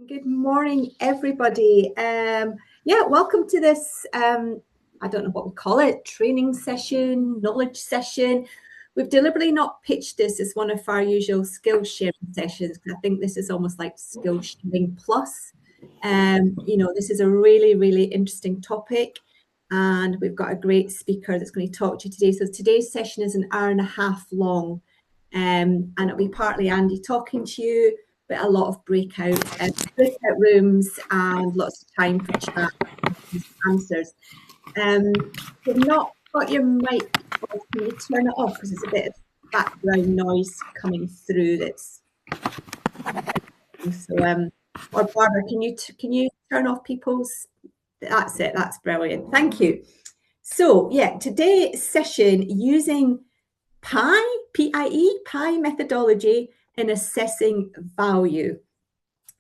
Good morning, everybody. Welcome to this, I don't know what we call it, training session, knowledge session. We've deliberately not pitched this as one of our usual skill sharing sessions, because I think this is almost like skill sharing plus. This is a really, really interesting topic, and we've got a great speaker that's going to talk to you today. So today's session is an hour and a half long, and it'll be partly Andy talking to you, but a lot of breakout rooms and lots of time for chat and answers. You've not got your mic off. Can you turn it off, because there's a bit of background noise coming through? Or Barbara, can you turn off people's? That's it. That's brilliant. Thank you. So today's session using PIE methodology in assessing value.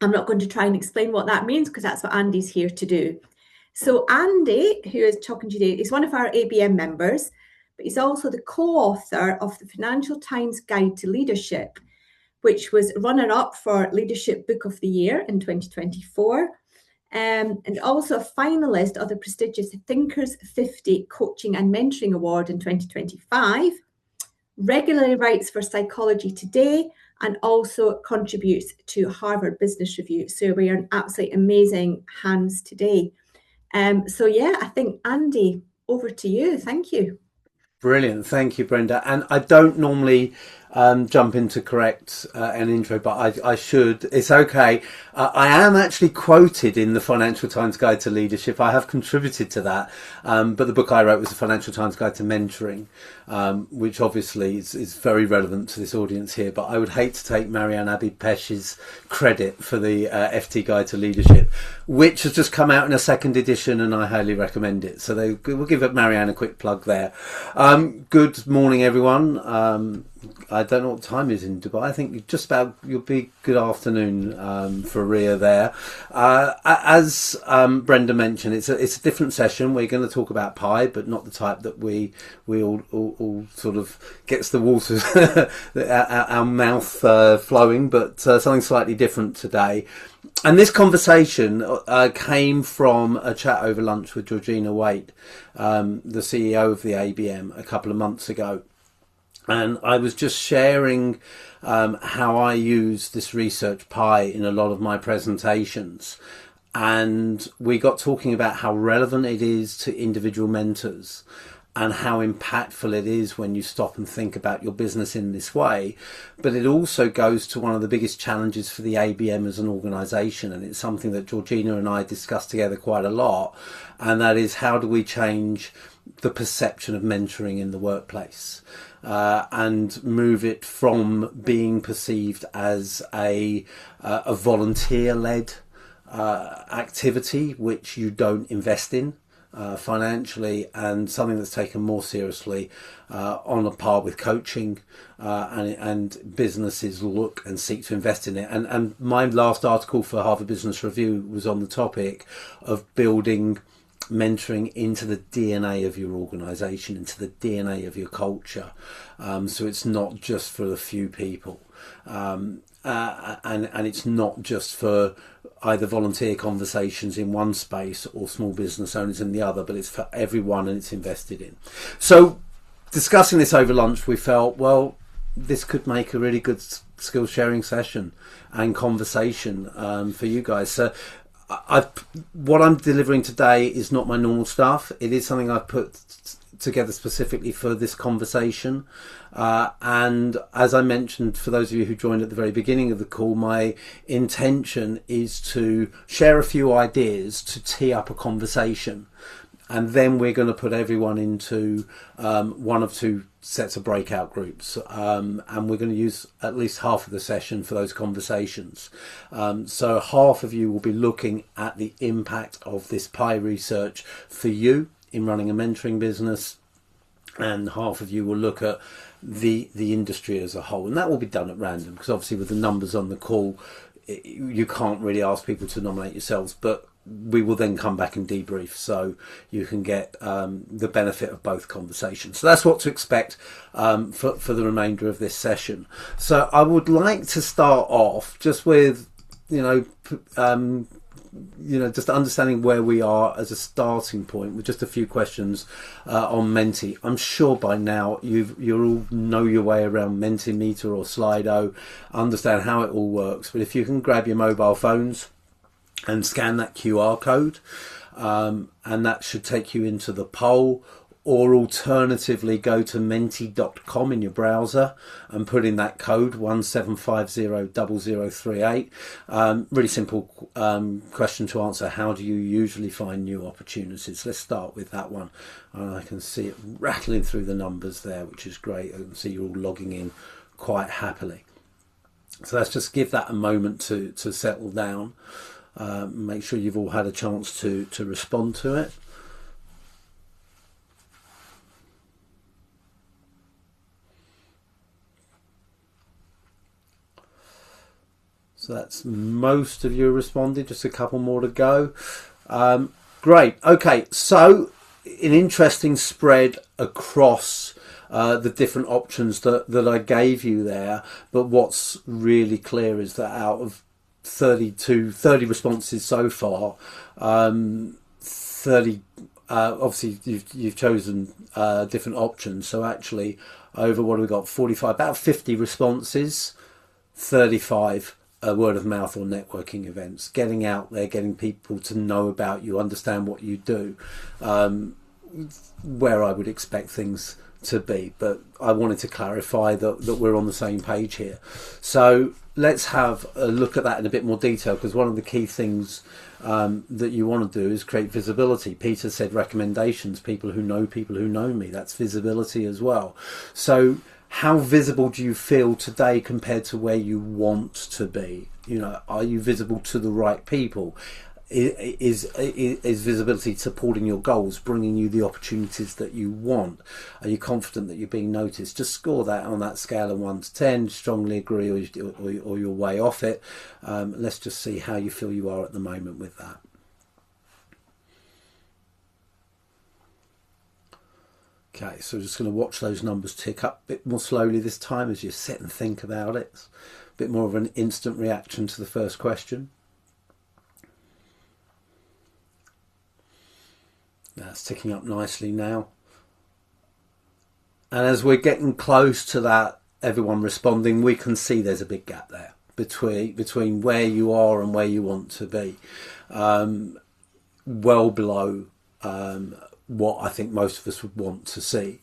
I'm not going to try and explain what that means, because that's what Andy's here to do. So Andy, who is talking today, is one of our ABM members, but he's also the co-author of the Financial Times Guide to Leadership, which was runner-up for Leadership Book of the Year in 2024, and also a finalist of the prestigious Thinkers 50 Coaching and Mentoring Award in 2025, regularly writes for Psychology Today, and also contributes to Harvard Business Review. So we are in absolutely amazing hands today. I think, Andy, over to you. Thank you. Brilliant. Thank you, Brenda. And I don't normally jump in to correct an intro, but I should. It's okay. I am actually quoted in the Financial Times Guide to Leadership. I have contributed to that. But the book I wrote was the Financial Times Guide to Mentoring, which obviously is very relevant to this audience here. But I would hate to take Marianne Abi-Pesh's credit for the FT Guide to Leadership, which has just come out in a second edition, and I highly recommend it. So we'll give Marianne a quick plug there. Good morning, everyone. I don't know what time it is in Dubai. I think you'll be good afternoon for Ria there. As Brenda mentioned, it's a different session. We're going to talk about pie, but not the type that we all sort of gets the waters our mouth flowing, but something slightly different today. And this conversation came from a chat over lunch with Georgina Waite, the CEO of the ABM, a couple of months ago. And I was just sharing how I use this research pie in a lot of my presentations. And we got talking about how relevant it is to individual mentors and how impactful it is when you stop and think about your business in this way. But it also goes to one of the biggest challenges for the ABM as an organisation. And it's something that Georgina and I discussed together quite a lot. And that is, how do we change the perception of mentoring in the workplace? And move it from being perceived as a volunteer-led activity, which you don't invest in financially, and something that's taken more seriously on a par with coaching, and businesses look and seek to invest in it. And my last article for Harvard Business Review was on the topic of building mentoring into the DNA of your organisation, into the DNA of your culture. So it's not just for a few people. And it's not just for either volunteer conversations in one space or small business owners in the other, but it's for everyone, and it's invested in. So discussing this over lunch, we felt, well, this could make a really good skill sharing session and conversation for you guys. So what I'm delivering today is not my normal stuff. It is something I've put together specifically for this conversation. And as I mentioned, for those of you who joined at the very beginning of the call, my intention is to share a few ideas to tee up a conversation. And then we're going to put everyone into one of two sets of breakout groups. And we're going to use at least half of the session for those conversations. So half of you will be looking at the impact of this pie research for you in running a mentoring business. And half of you will look at the industry as a whole. And that will be done at random, because obviously with the numbers on the call, you can't really ask people to nominate yourselves. But we will then come back and debrief, so you can get the benefit of both conversations. So that's what to expect for the remainder of this session. So I would like to start off just with you know, just understanding where we are as a starting point with just a few questions on Menti. I'm sure by now you all know your way around Mentimeter or Slido, understand how it all works. But if you can grab your mobile phones and scan that QR code, and that should take you into the poll, or alternatively go to menti.com in your browser and put in that code 17500038. Really simple question to answer. How do you usually find new opportunities? Let's start with that one. I can see it rattling through the numbers there, which is great. I can see you're all logging in quite happily. So let's just give that a moment to settle down. Make sure you've all had a chance to respond to it. So that's most of you responded, just a couple more to go. Great. Okay, so an interesting spread across the different options that I gave you there. But what's really clear is that out of 30 responses so far, 30 obviously you've chosen different options. So actually over, what have we got, 45, about 50 responses, 35 word of mouth or networking events, getting out there, getting people to know about you, understand what you do, where I would expect things to be. But I wanted to clarify that we're on the same page here. So let's have a look at that in a bit more detail, because one of the key things that you want to do is create visibility. Peter said recommendations, people who know me. That's visibility as well. So how visible do you feel today compared to where you want to be? Are you visible to the right people? Is visibility supporting your goals, bringing you the opportunities that you want? Are you confident that you're being noticed? Just score that on that scale of 1 to 10. Strongly agree, or you're way off it. Let's just see how you feel you are at the moment with that. Okay, so we're just going to watch those numbers tick up a bit more slowly this time as you sit and think about it. It's a bit more of an instant reaction to the first question. That's ticking up nicely now. And as we're getting close to that, everyone responding, we can see there's a big gap there between where you are and where you want to be. Well below what I think most of us would want to see.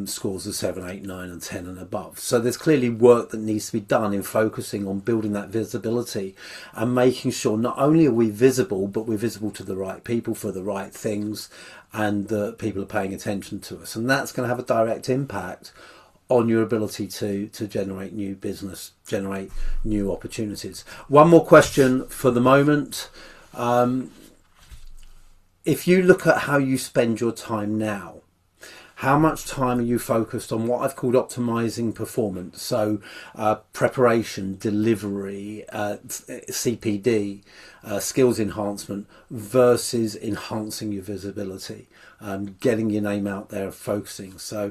Scores of 7, 8, 9 and 10 and above. So there's clearly work that needs to be done in focusing on building that visibility and making sure not only are we visible, but we're visible to the right people for the right things, and that people are paying attention to us. And that's going to have a direct impact on your ability to generate new business, generate new opportunities. One more question for the moment. If you look at how you spend your time now, how much time are you focused on what I've called optimizing performance? So preparation, delivery, CPD, skills enhancement versus enhancing your visibility, getting your name out there, focusing. So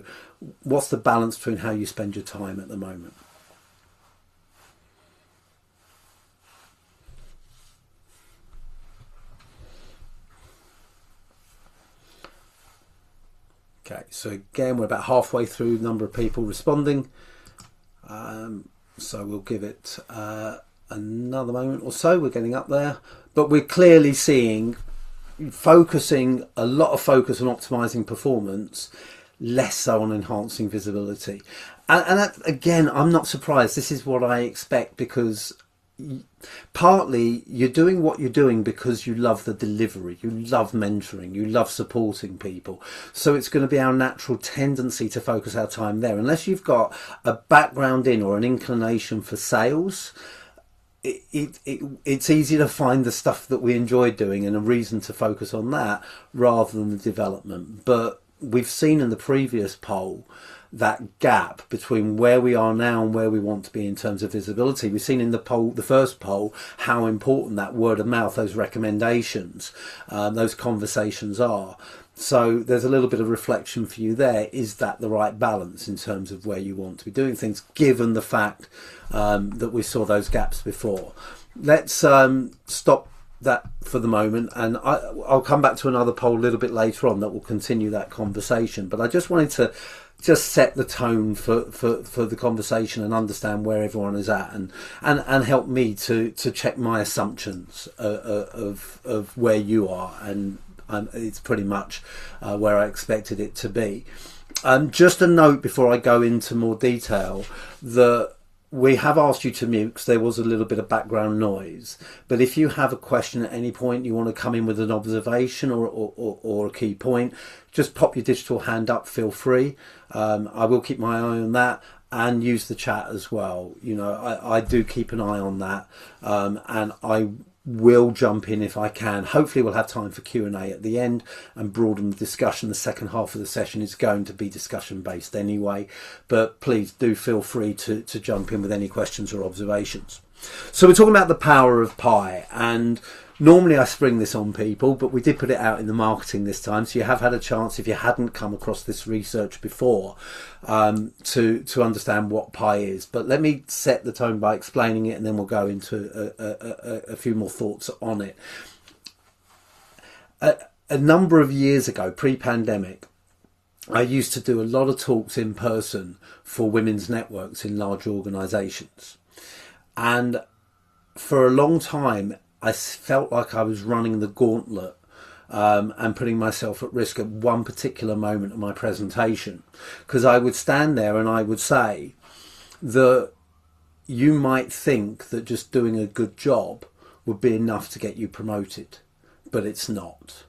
what's the balance between how you spend your time at the moment? Okay, so again, we're about halfway through the number of people responding. So we'll give it another moment or so. We're getting up there. But we're clearly seeing a lot of focus on optimizing performance, less so on enhancing visibility. And that, again, I'm not surprised. This is what I expect, because partly you're doing what you're doing because you love the delivery, you love mentoring, you love supporting people. So it's going to be our natural tendency to focus our time there. Unless you've got a background in or an inclination for sales, it's easy to find the stuff that we enjoy doing and a reason to focus on that rather than the development. But we've seen in the previous poll that gap between where we are now and where we want to be in terms of visibility. We've seen in the first poll, how important that word of mouth, those recommendations, those conversations are. So there's a little bit of reflection for you there. Is that the right balance in terms of where you want to be doing things, given the fact that we saw those gaps before? Let's stop that for the moment, and I'll come back to another poll a little bit later on that will continue that conversation. But I just wanted to just set the tone for the conversation and understand where everyone is at, and help me to check my assumptions of where you are, and it's pretty much where I expected it to be. Just a note before I go into more detail that we have asked you to mute because there was a little bit of background noise. But if you have a question at any point, you want to come in with an observation or a key point, just pop your digital hand up, feel free. I will keep my eye on that, and use the chat as well. You know, I do keep an eye on that, and I will jump in if I can. Hopefully we'll have time for Q&A at the end and broaden the discussion. The second half of the session is going to be discussion based anyway, but please do feel free to jump in with any questions or observations. So we're talking about the power of pi, and normally I spring this on people, but we did put it out in the marketing this time, so you have had a chance, if you hadn't come across this research before, to understand what pi is. But let me set the tone by explaining it, and then we'll go into a few more thoughts on it. A number of years ago, pre-pandemic, I used to do a lot of talks in person for women's networks in large organisations. And for a long time, I felt like I was running the gauntlet and putting myself at risk at one particular moment of my presentation. Because I would stand there and I would say that you might think that just doing a good job would be enough to get you promoted, but it's not.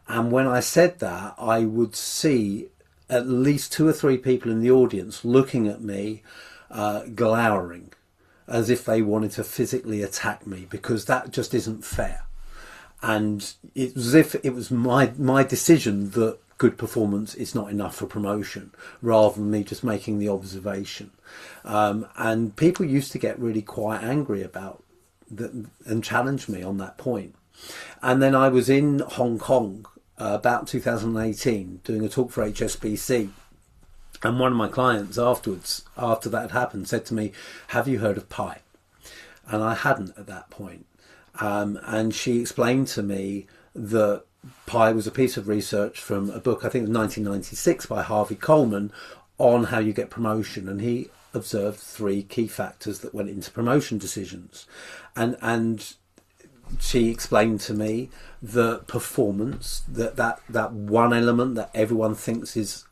And when I said that, I would see at least 2 or 3 people in the audience looking at me, glowering, as if they wanted to physically attack me, because that just isn't fair. And it was as if it was my decision that good performance is not enough for promotion, rather than me just making the observation. And people used to get really quite angry about that and challenge me on that point. And then I was in Hong Kong about 2018 doing a talk for HSBC. And one of my clients afterwards, after that had happened, said to me, "Have you heard of pi?" And I hadn't at that point. And she explained to me that pi was a piece of research from a book, I think it was 1996, by Harvey Coleman, on how you get promotion. And he observed 3 key factors that went into promotion decisions. And she explained to me that performance, that one element that everyone thinks is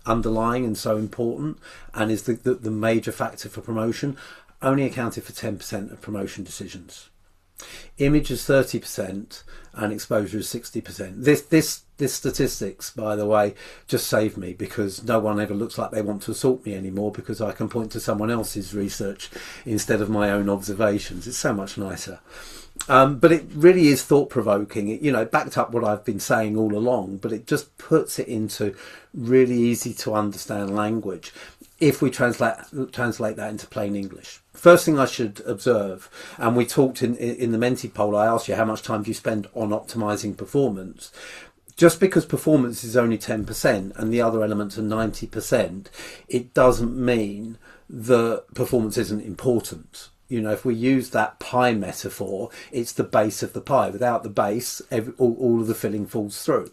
underlying and so important and is the major factor for promotion, only accounted for 10% of promotion decisions. Image is 30% and exposure is 60%. This statistics, by the way, just saved me, because no one ever looks like they want to assault me anymore, because I can point to someone else's research instead of my own observations. It's so much nicer. But it really is thought-provoking. It backed up what I've been saying all along, but it just puts it into really easy to understand language if we translate that into plain English. First thing I should observe, and we talked in the Menti poll, I asked you how much time do you spend on optimizing performance. Just because performance is only 10% and the other elements are 90%, it doesn't mean that performance isn't important. If we use that pie metaphor, it's the base of the pie. Without the base, all of the filling falls through.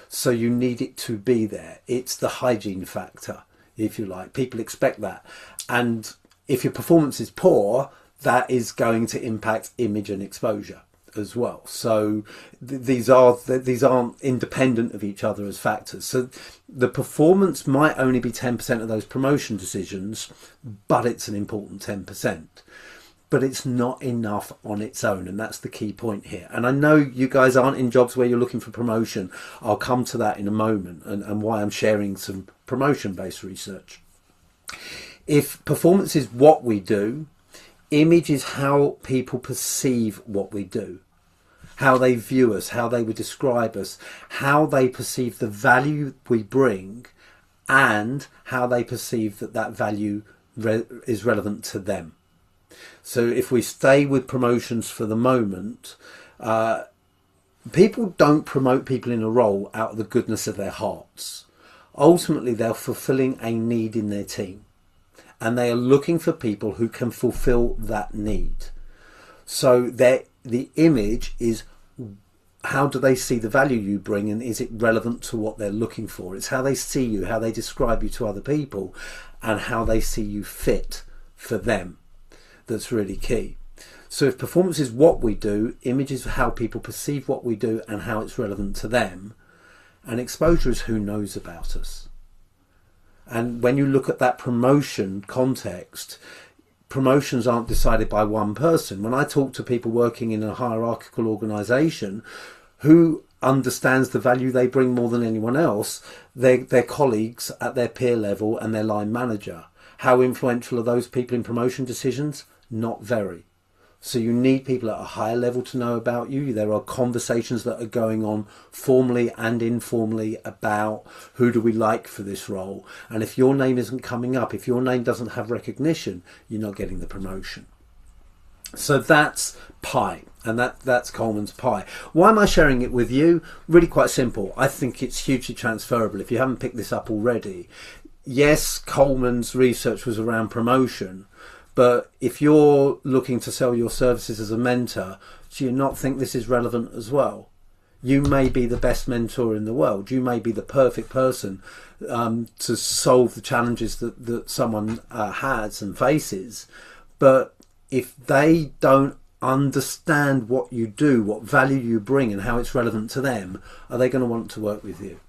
So you need it to be there. It's the hygiene factor, if you like. People expect that. And if your performance is poor, that is going to impact image and exposure as well. So these aren't independent of each other as factors. So the performance might only be 10% of those promotion decisions, but it's an important 10%. But it's not enough on its own, and that's the key point here. And I know you guys aren't in jobs where you're looking for promotion. I'll come to that in a moment, and why I'm sharing some promotion-based research. If performance is what we do, image is how people perceive what we do, how they view us, how they would describe us, how they perceive the value we bring, and how they perceive that value is relevant to them. So if we stay with promotions for the moment, People don't promote people in a role out of the goodness of their hearts. Ultimately, they're fulfilling a need in their team, and they are looking for people who can fulfill that need. So the image is, how do they see the value you bring, and is it relevant to what they're looking for? It's how they see you, how they describe you to other people, and how they see you fit for them that's really key. So if performance is what we do, image is how people perceive what we do and how it's relevant to them, and exposure is who knows about us. And when you look at that promotion context, promotions aren't decided by one person. When I talk to people working in a hierarchical organisation, who understands the value they bring more than anyone else? Their colleagues at their peer level and their line manager. How influential are those people in promotion decisions? Not very. So you need people at a higher level to know about you. There are conversations that are going on formally and informally about who do we like for this role. And if your name isn't coming up, if your name doesn't have recognition, you're not getting the promotion. So that's pie, and that's Coleman's pie. Why am I sharing it with you? Really quite simple. I think it's hugely transferable. If you haven't picked this up already, yes, Coleman's research was around promotion, but if you're looking to sell your services as a mentor, do you not think this is relevant as well? You may be the best mentor in the world. You may be the perfect person to solve the challenges that someone has and faces. But if they don't understand what you do, what value you bring and how it's relevant to them, are they going to want to work with you?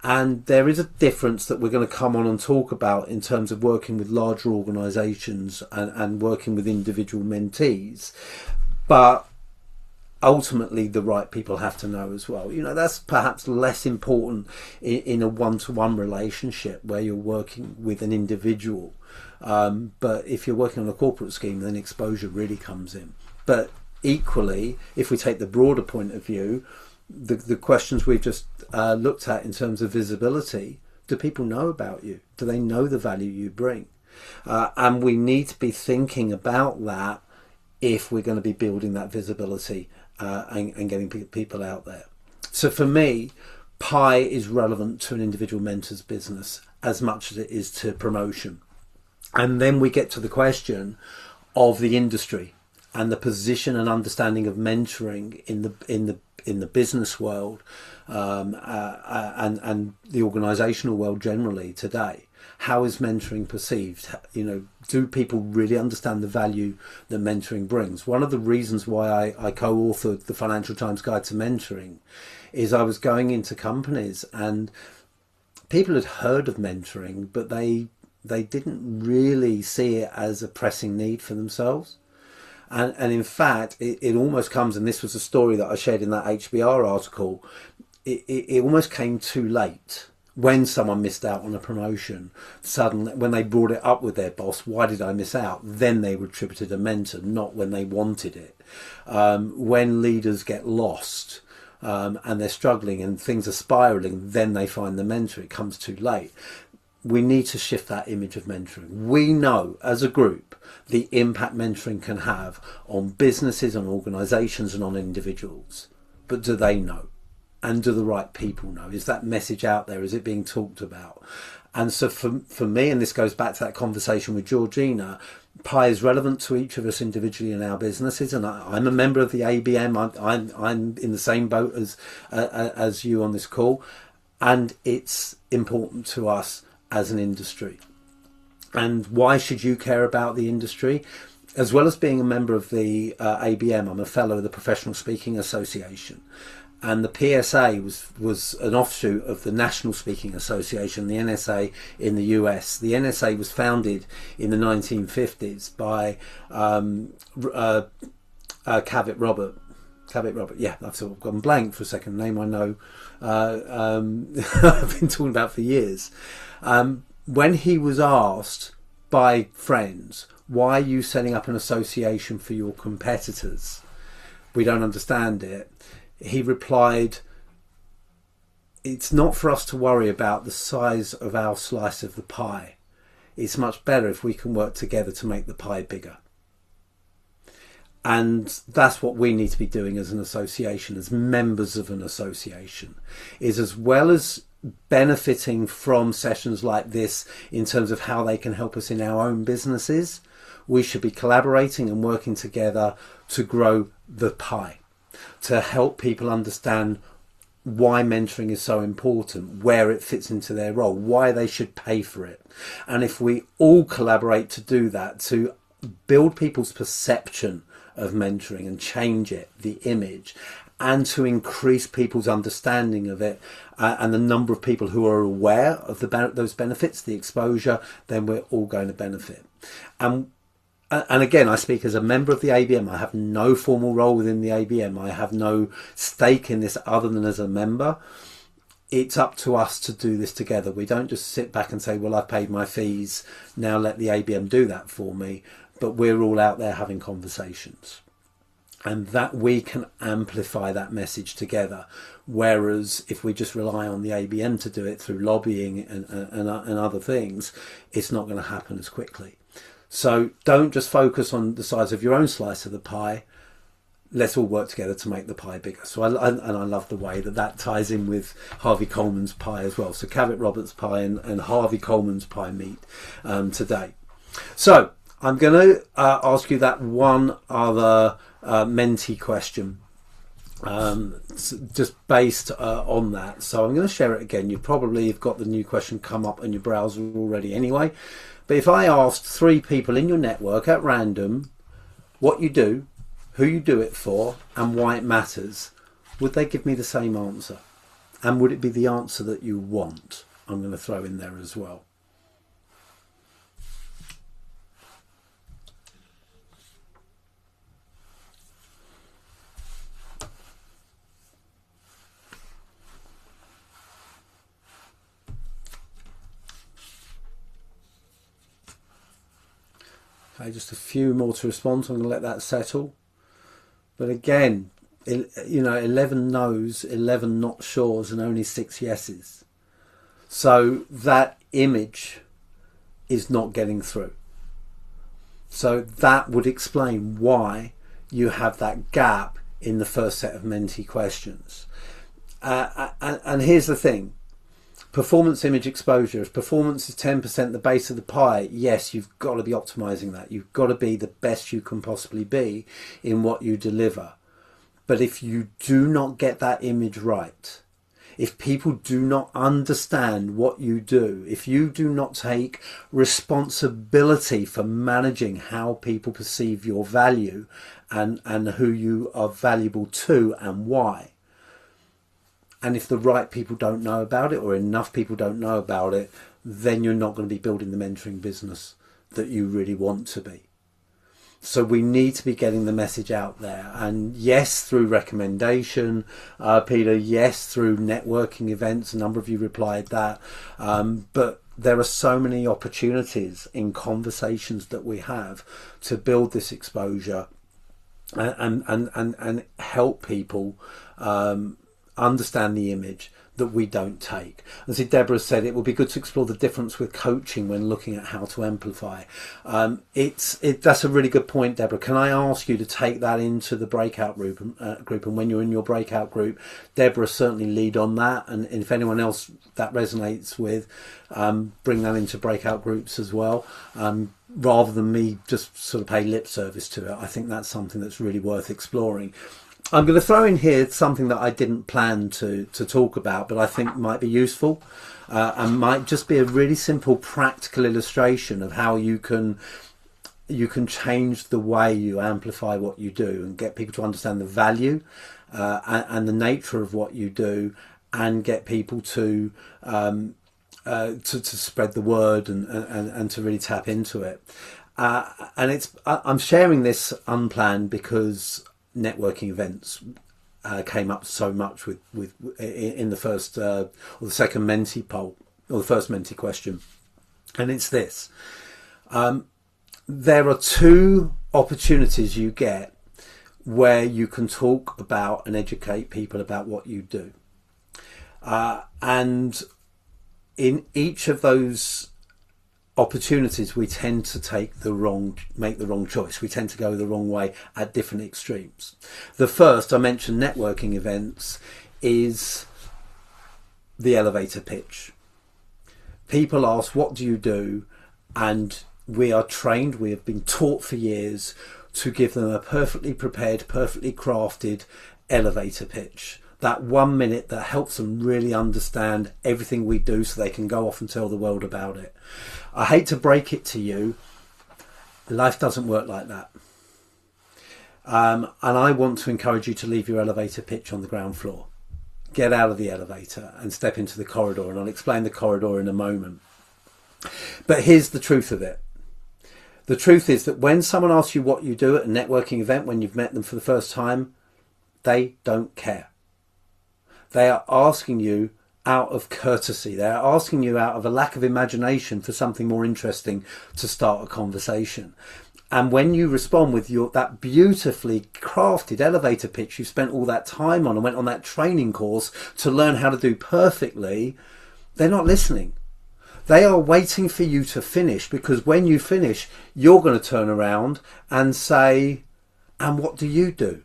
And there is a difference that we're going to come on and talk about in terms of working with larger organisations and working with individual mentees. But ultimately, the right people have to know as well. You know, that's perhaps less important in a one-to-one relationship where you're working with an individual. But if you're working on a corporate scheme, then exposure really comes in. But equally, if we take the broader point of view, the questions we've just looked at in terms of visibility, do people know about you? Do they know the value you bring? And we need to be thinking about that if we're going to be building that visibility and getting people out there. So for me, pie is relevant to an individual mentor's business as much as it is to promotion. And then we get to the question of the industry and the position and understanding of mentoring in the business world and the organisational world generally today. How is mentoring perceived? You know, do people really understand the value that mentoring brings? One of the reasons why I co-authored the Financial Times Guide to Mentoring is I was going into companies and people had heard of mentoring, but they didn't really see it as a pressing need for themselves. And in fact, it almost comes, and this was a story that I shared in that HBR article, it almost came too late. When someone missed out on a promotion, suddenly, when they brought it up with their boss, why did I miss out? Then they were attributed a mentor, not when they wanted it. When leaders get lost and they're struggling and things are spiraling, then they find the mentor. It comes too late. We need to shift that image of mentoring. We know as a group the impact mentoring can have on businesses, on organisations and on individuals. But do they know? And do the right people know? Is that message out there? Is it being talked about? And so for me, and this goes back to that conversation with Georgina, pie is relevant to each of us individually in our businesses. And I'm a member of the ABM. I'm in the same boat as you on this call. And it's important to us as an industry. And why should you care about the industry? As well as being a member of the ABM, I'm a fellow of the Professional Speaking Association. And the PSA was an offshoot of the National Speaking Association, the NSA in the US. The NSA was founded in the 1950s by Cavett Robert. Yeah, I've sort of gone blank for a second. Name I know I've been talking about for years. When he was asked by friends, why are you setting up an association for your competitors? We don't understand it. He replied, it's not for us to worry about the size of our slice of the pie. It's much better if we can work together to make the pie bigger. And that's what we need to be doing as an association, as members of an association, is as well as benefiting from sessions like this in terms of how they can help us in our own businesses, we should be collaborating and working together to grow the pie, to help people understand why mentoring is so important, where it fits into their role, why they should pay for it. And if we all collaborate to do that, to build people's perception of mentoring and change it, the image, and to increase people's understanding of it, and the number of people who are aware of those benefits, the exposure, then we're all going to benefit. And again, I speak as a member of the ABM. I have no formal role within the ABM. I have no stake in this other than as a member. It's up to us to do this together. We don't just sit back and say, well, I've paid my fees, now let the ABM do that for me. But we're all out there having conversations. And that we can amplify that message together. Whereas if we just rely on the ABM to do it through lobbying and other things, it's not going to happen as quickly. So don't just focus on the size of your own slice of the pie. Let's all work together to make the pie bigger. So I love the way that ties in with Harvey Coleman's pie as well. So Cavett Roberts' pie and Harvey Coleman's pie meet today. So I'm going to ask you that one other mentee question, just based on that. So I'm going to share it again. You probably have got the new question come up in your browser already anyway. But if I asked 3 people in your network at random what you do, who you do it for, and why it matters, would they give me the same answer? And would it be the answer that you want? I'm going to throw in there as well. Okay, just a few more to respond, so I'm going to let that settle. But again, 11 no's, 11 not sure's, and only 6 yeses. So that image is not getting through. So that would explain why you have that gap in the first set of mentee questions. And here's the thing. Performance, image, exposure. If performance is 10% the base of the pie, yes, you've got to be optimizing that. You've got to be the best you can possibly be in what you deliver. But if you do not get that image right, if people do not understand what you do, if you do not take responsibility for managing how people perceive your value and who you are valuable to and why, and if the right people don't know about it, or enough people don't know about it, then you're not going to be building the mentoring business that you really want to be. So we need to be getting the message out there. And yes, through recommendation, Peter, yes, through networking events, a number of you replied that. But there are so many opportunities in conversations that we have to build this exposure and help people understand the image that we don't take. As Deborah said, it would be good to explore the difference with coaching when looking at how to amplify. That's a really good point, Deborah. Can I ask you to take that into the breakout group? And when you're in your breakout group, Deborah, certainly lead on that. And if anyone else that resonates with, bring that into breakout groups as well. Rather than me just sort of pay lip service to it. I think that's something that's really worth exploring. I'm going to throw in here something that I didn't plan to talk about, but I think might be useful and might just be a really simple practical illustration of how you can change the way you amplify what you do and get people to understand the value and the nature of what you do, and get people to spread the word and to really tap into it. And I'm sharing this unplanned because networking events came up so much with in the first or the second mentee poll, or the first mentee question, and it's this: there are 2 opportunities you get where you can talk about and educate people about what you do, and in each of those opportunities, we tend to make the wrong choice. We tend to go the wrong way at different extremes. The first, I mentioned networking events, is the elevator pitch. People ask, what do you do? And we are trained, we have been taught for years to give them a perfectly prepared, perfectly crafted elevator pitch. That 1 minute that helps them really understand everything we do so they can go off and tell the world about it. I hate to break it to you, life doesn't work like that. And I want to encourage you to leave your elevator pitch on the ground floor. Get out of the elevator and step into the corridor, and I'll explain the corridor in a moment. But here's the truth of it. The truth is that when someone asks you what you do at a networking event, when you've met them for the first time, they don't care. They are asking you out of courtesy. They are asking you out of a lack of imagination for something more interesting to start a conversation. And when you respond with that beautifully crafted elevator pitch you spent all that time on and went on that training course to learn how to do perfectly, they're not listening. They are waiting for you to finish, because when you finish, you're going to turn around and say, and what do you do?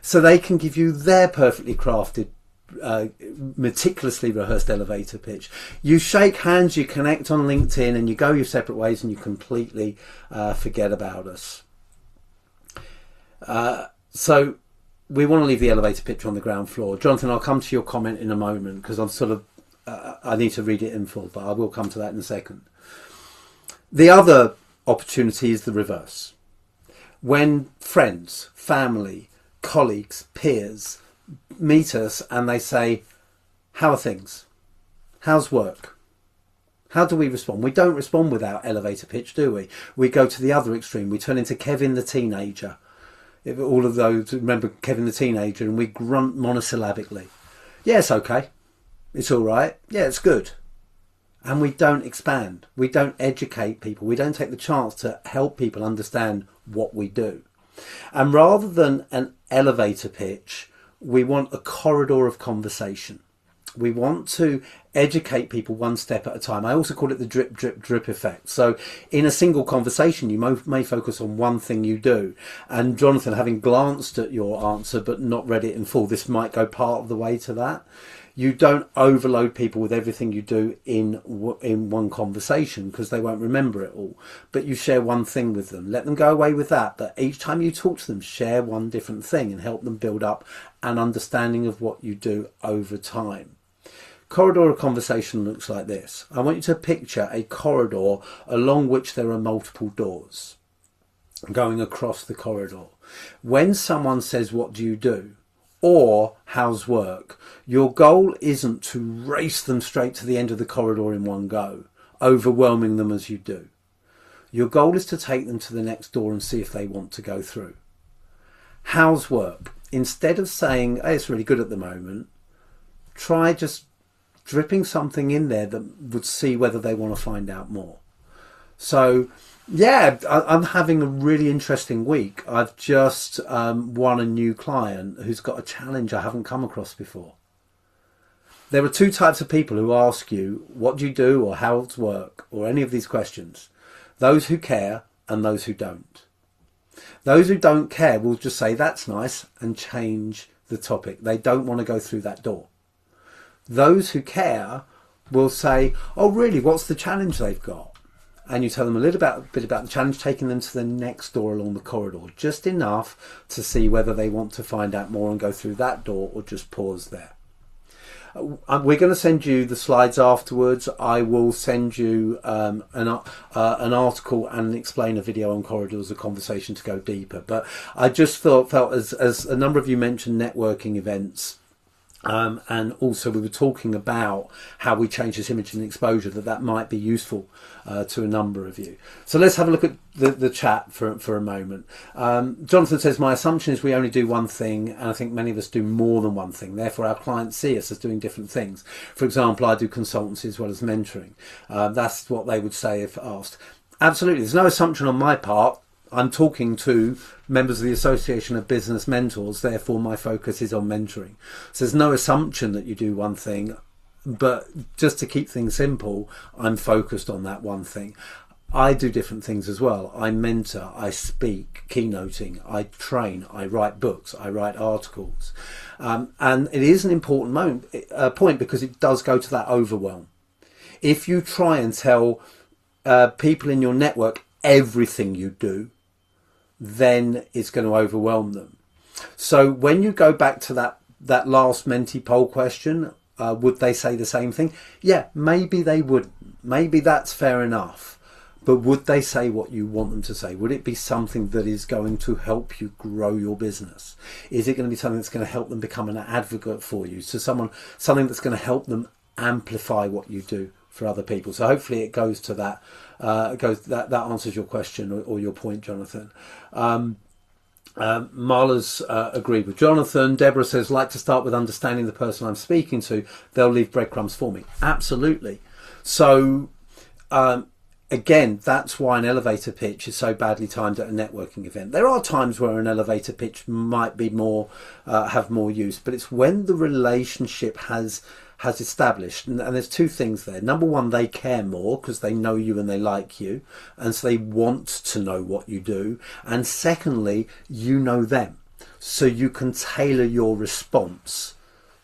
So they can give you their perfectly crafted, meticulously rehearsed elevator pitch. You shake hands, you connect on LinkedIn, and you go your separate ways, and you completely forget about us. So we want to leave the elevator pitch on the ground floor. Jonathan, I'll come to your comment in a moment, because I'm sort of I need to read it in full, but I will come to that in a second. The other opportunity is the reverse. When friends, family, colleagues, peers meet us and they say, how are things? How's work? How do we respond? We don't respond with our elevator pitch, do we? We go to the other extreme. We turn into Kevin the teenager. If all of those remember Kevin the teenager, and we grunt monosyllabically. Yeah, it's okay. It's all right. Yeah, it's good. And we don't expand. We don't educate people. We don't take the chance to help people understand what we do. And rather than an elevator pitch, we want a corridor of conversation. We want to educate people one step at a time. I also call it the drip, drip, drip effect. So in a single conversation, you may focus on one thing you do. And Jonathan, having glanced at your answer but not read it in full, this might go part of the way to that. You don't overload people with everything you do in one conversation, because they won't remember it all. But you share one thing with them. Let them go away with that. But each time you talk to them, share one different thing and help them build up an understanding of what you do over time. Corridor of conversation looks like this. I want you to picture a corridor along which there are multiple doors going across the corridor. When someone says, what do you do? Or how's work? Your goal isn't to race them straight to the end of the corridor in one go, overwhelming them as you do. Your goal is to take them to the next door and see if they want to go through. How's work? Instead of saying, hey, it's really good at the moment, try just dripping something in there that would see whether they want to find out more. So yeah, I'm having a really interesting week. I've just won a new client who's got a challenge I haven't come across before. There are two types of people who ask you, what do you do, or how's work, or any of these questions. Those who care and those who don't. Those who don't care will just say, that's nice, and change the topic. They don't want to go through that door. Those who care will say, oh really, what's the challenge they've got? And you tell them a bit about the challenge, taking them to the next door along the corridor, just enough to see whether they want to find out more and go through that door or just pause there. We're going to send you the slides afterwards. I will send you an article and explain a video on corridors of conversation to go deeper. But I just felt as a number of you mentioned networking events, and also we were talking about how we change this image and exposure, that might be useful to a number of you. So let's have a look at the chat for a moment. Jonathan says, my assumption is we only do one thing, and I think many of us do more than one thing. Therefore, our clients see us as doing different things. For example, I do consultancy as well as mentoring. That's what they would say if asked. Absolutely. There's no assumption on my part. I'm talking to members of the Association of Business Mentors, therefore my focus is on mentoring. So there's no assumption that you do one thing. but just to keep things simple, I'm focused on that one thing. I do different things as well. I mentor, I speak, keynoting, I train, I write books, I write articles. And it is an important point, because it does go to that overwhelm. If you try and tell people in your network everything you do, then it's going to overwhelm them. So when you go back to that last Menti poll question, would they say the same thing? Yeah, maybe they wouldn't. Maybe that's fair enough. But would they say what you want them to say? Would it be something that is going to help you grow your business? Is it going to be something that's going to help them become an advocate for you? So something that's going to help them amplify what you do for other people. So hopefully it goes to that. That answers your question or your point, Jonathan. Marla's agreed with Jonathan. Deborah says, like to start with understanding the person I'm speaking to. They'll leave breadcrumbs for me. Absolutely. So again, that's why an elevator pitch is so badly timed at a networking event. There are times where an elevator pitch might be have more use, but it's when the relationship has established, and there's two things there. Number one, they care more because they know you and they like you, and so they want to know what you do. And secondly, you know them, so you can tailor your response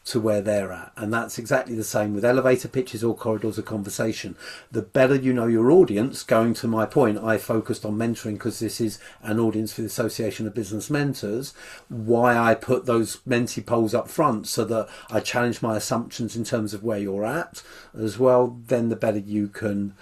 to where they're at. And that's exactly the same with elevator pitches or corridors of conversation. The better you know your audience, going to my point, I focused on mentoring because this is an audience for the Association of Business Mentors. Why I put those Menti polls up front, so that I challenge my assumptions in terms of where you're at as well, then the better you can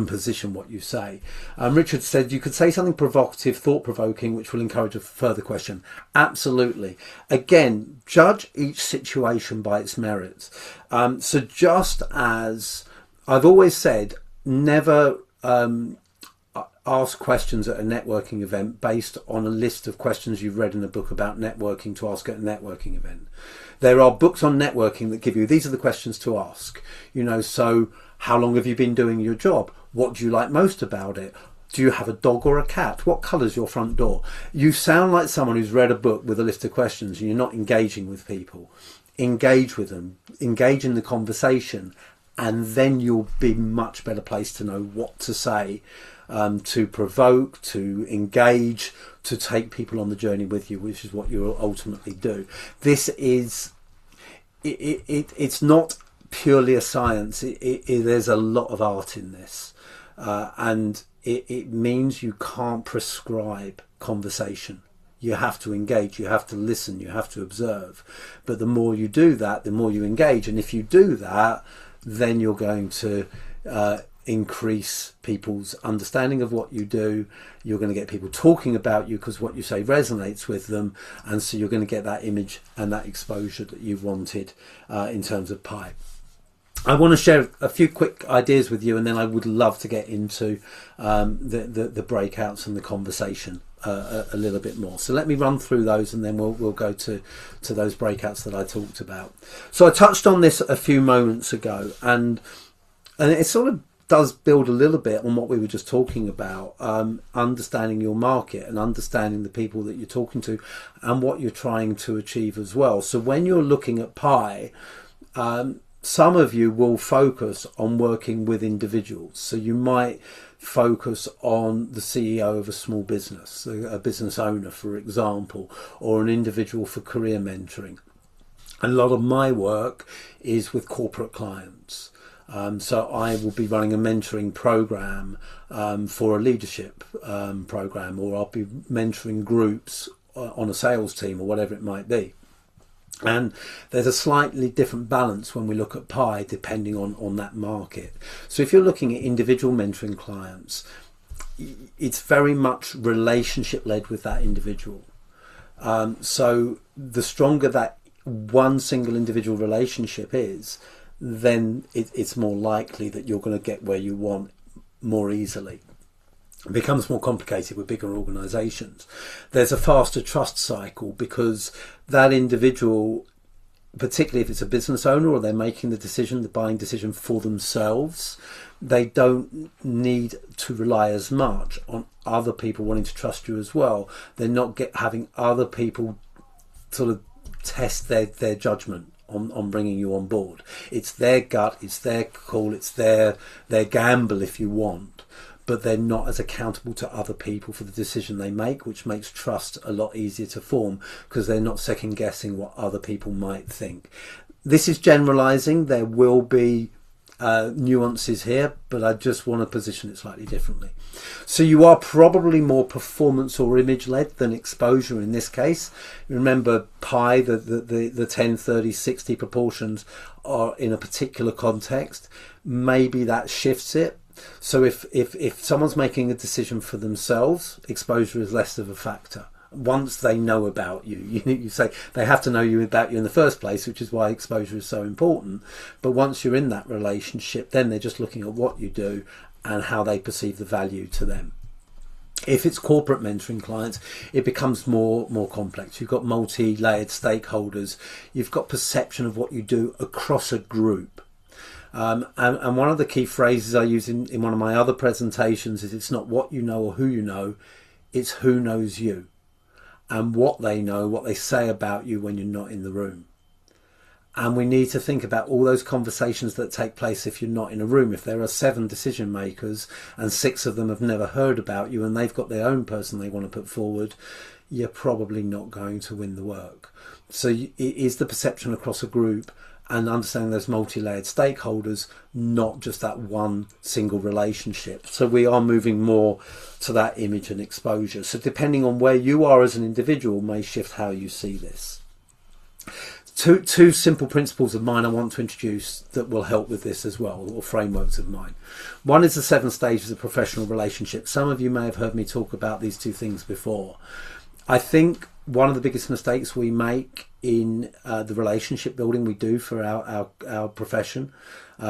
position what you say. Richard said you could say something provocative, thought-provoking, which will encourage a further question. Absolutely. Again, judge each situation by its merits. So just as I've always said, never ask questions at a networking event based on a list of questions you've read in a book about networking to ask at a networking event. There are books on networking that give you, these are the questions to ask. So how long have you been doing your job? What do you like most about it? Do you have a dog or a cat? What colour's your front door? You sound like someone who's read a book with a list of questions and you're not engaging with people. Engage with them, engage in the conversation, and then you'll be much better placed to know what to say, to provoke, to engage, to take people on the journey with you, which is what you'll ultimately do. This is, it's not purely a science. There's a lot of art in this, and it means you can't prescribe conversation. You have to engage, you have to listen, you have to observe. But the more you do that, the more you engage. And if you do that, then you're going to increase people's understanding of what you do. You're going to get people talking about you because what you say resonates with them. And so you're going to get that image and that exposure that you've wanted in terms of pie. I want to share a few quick ideas with you, and then I would love to get into the breakouts and the conversation a little bit more. So let me run through those, and then we'll go to those breakouts that I talked about. So I touched on this a few moments ago, and it sort of does build a little bit on what we were just talking about, understanding your market and understanding the people that you're talking to and what you're trying to achieve as well. So when you're looking at pie, some of you will focus on working with individuals. So you might focus on the CEO of a small business, a business owner, for example, or an individual for career mentoring. A lot of my work is with corporate clients. So I will be running a mentoring program for a leadership program, or I'll be mentoring groups on a sales team or whatever it might be. And there's a slightly different balance when we look at pie depending on that market. So if you're looking at individual mentoring clients, it's very much relationship led with that individual. So the stronger that one single individual relationship is, then it's more likely that you're going to get where you want more easily. It becomes more complicated with bigger organisations. There's a faster trust cycle because that individual, particularly if it's a business owner or they're making the buying decision for themselves, they don't need to rely as much on other people wanting to trust you as well. They're not having other people sort of test their judgment on bringing you on board. It's their gut, it's their call, it's their gamble if you want, but they're not as accountable to other people for the decision they make, which makes trust a lot easier to form because they're not second guessing what other people might think. This is generalizing. There will be nuances here, but I just want to position it slightly differently. So you are probably more performance or image led than exposure in this case. Remember pi, the 10, 30, 60 proportions are in a particular context. Maybe that shifts it. So if someone's making a decision for themselves, exposure is less of a factor. Once they know about you, you say they have to know about you in the first place, which is why exposure is so important. But once you're in that relationship, then they're just looking at what you do and how they perceive the value to them. If it's corporate mentoring clients, it becomes more complex. You've got multi-layered stakeholders. You've got perception of what you do across a group. And one of the key phrases I use in one of my other presentations is it's not what you know or who you know, it's who knows you. And what they know, what they say about you when you're not in the room. And we need to think about all those conversations that take place if you're not in a room. If there are 7 decision makers and 6 of them have never heard about you and they've got their own person they want to put forward, you're probably not going to win the work. So it is the perception across a group and understanding those multi-layered stakeholders, not just that one single relationship. So we are moving more to that image and exposure. So depending on where you are as an individual may shift how you see this. Two simple principles of mine I want to introduce that will help with this as well, or frameworks of mine. One is the 7 stages of professional relationships. Some of you may have heard me talk about these 2 things before. I think one of the biggest mistakes we make in the relationship building we do for our profession,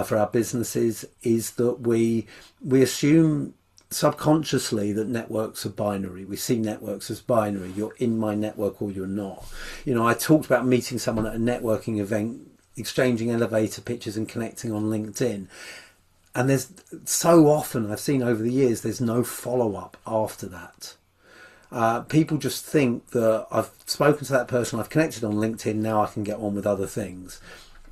for our businesses, is that we assume subconsciously that networks are binary. We see networks as binary. You're in my network or you're not. You know, I talked about meeting someone at a networking event, exchanging elevator pictures and connecting on LinkedIn. And there's so often I've seen over the years, there's no follow-up after that. People just think that I've spoken to that person, I've connected on LinkedIn, now I can get on with other things.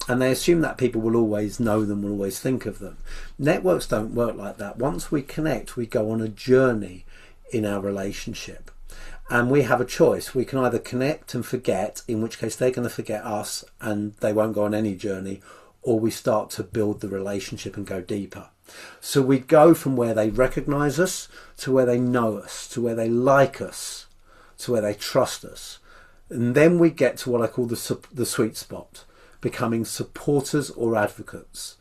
And they assume that people will always know them, will always think of them. Networks don't work like that. Once we connect, we go on a journey in our relationship. And we have a choice. We can either connect and forget, in which case they're going to forget us and they won't go on any journey, or we start to build the relationship and go deeper. So we go from where they recognize us to where they know us, to where they like us, to where they trust us. And then we get to what I call the sweet spot, becoming supporters or advocates.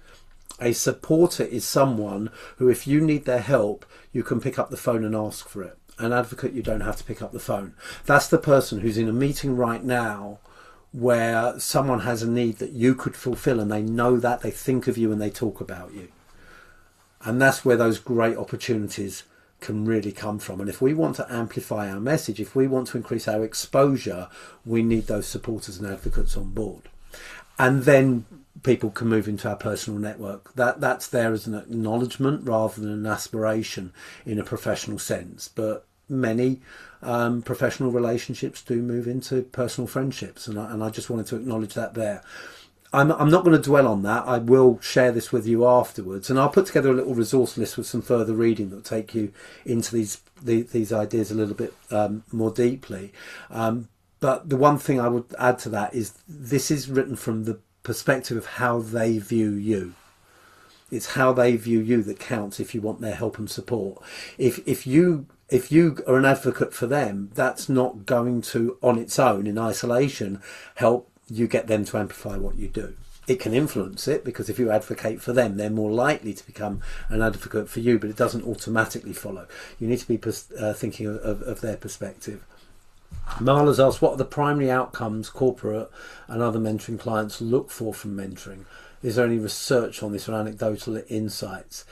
A supporter is someone who, if you need their help, you can pick up the phone and ask for it. An advocate, you don't have to pick up the phone. That's the person who's in a meeting right now where someone has a need that you could fulfill, and they know that, they think of you and they talk about you. And that's where those great opportunities can really come from. And if we want to amplify our message, if we want to increase our exposure, we need those supporters and advocates on board. And then people can move into our personal network. That's there as an acknowledgement rather than an aspiration in a professional sense. But many professional relationships do move into personal friendships, and I just wanted to acknowledge that there. I'm not going to dwell on that. I will share this with you afterwards, and I'll put together a little resource list with some further reading that will take you into these ideas a little bit more deeply. But the one thing I would add to that is this is written from the perspective of how they view you. It's how they view you that counts if you want their help and support. If you are an advocate for them, that's not going to, on its own, in isolation, help you get them to amplify what you do. It can influence it, because if you advocate for them, they're more likely to become an advocate for you, but it doesn't automatically follow. You need to be thinking of their perspective. Marla's asked, what are the primary outcomes corporate and other mentoring clients look for from mentoring? Is there any research on this or anecdotal insights?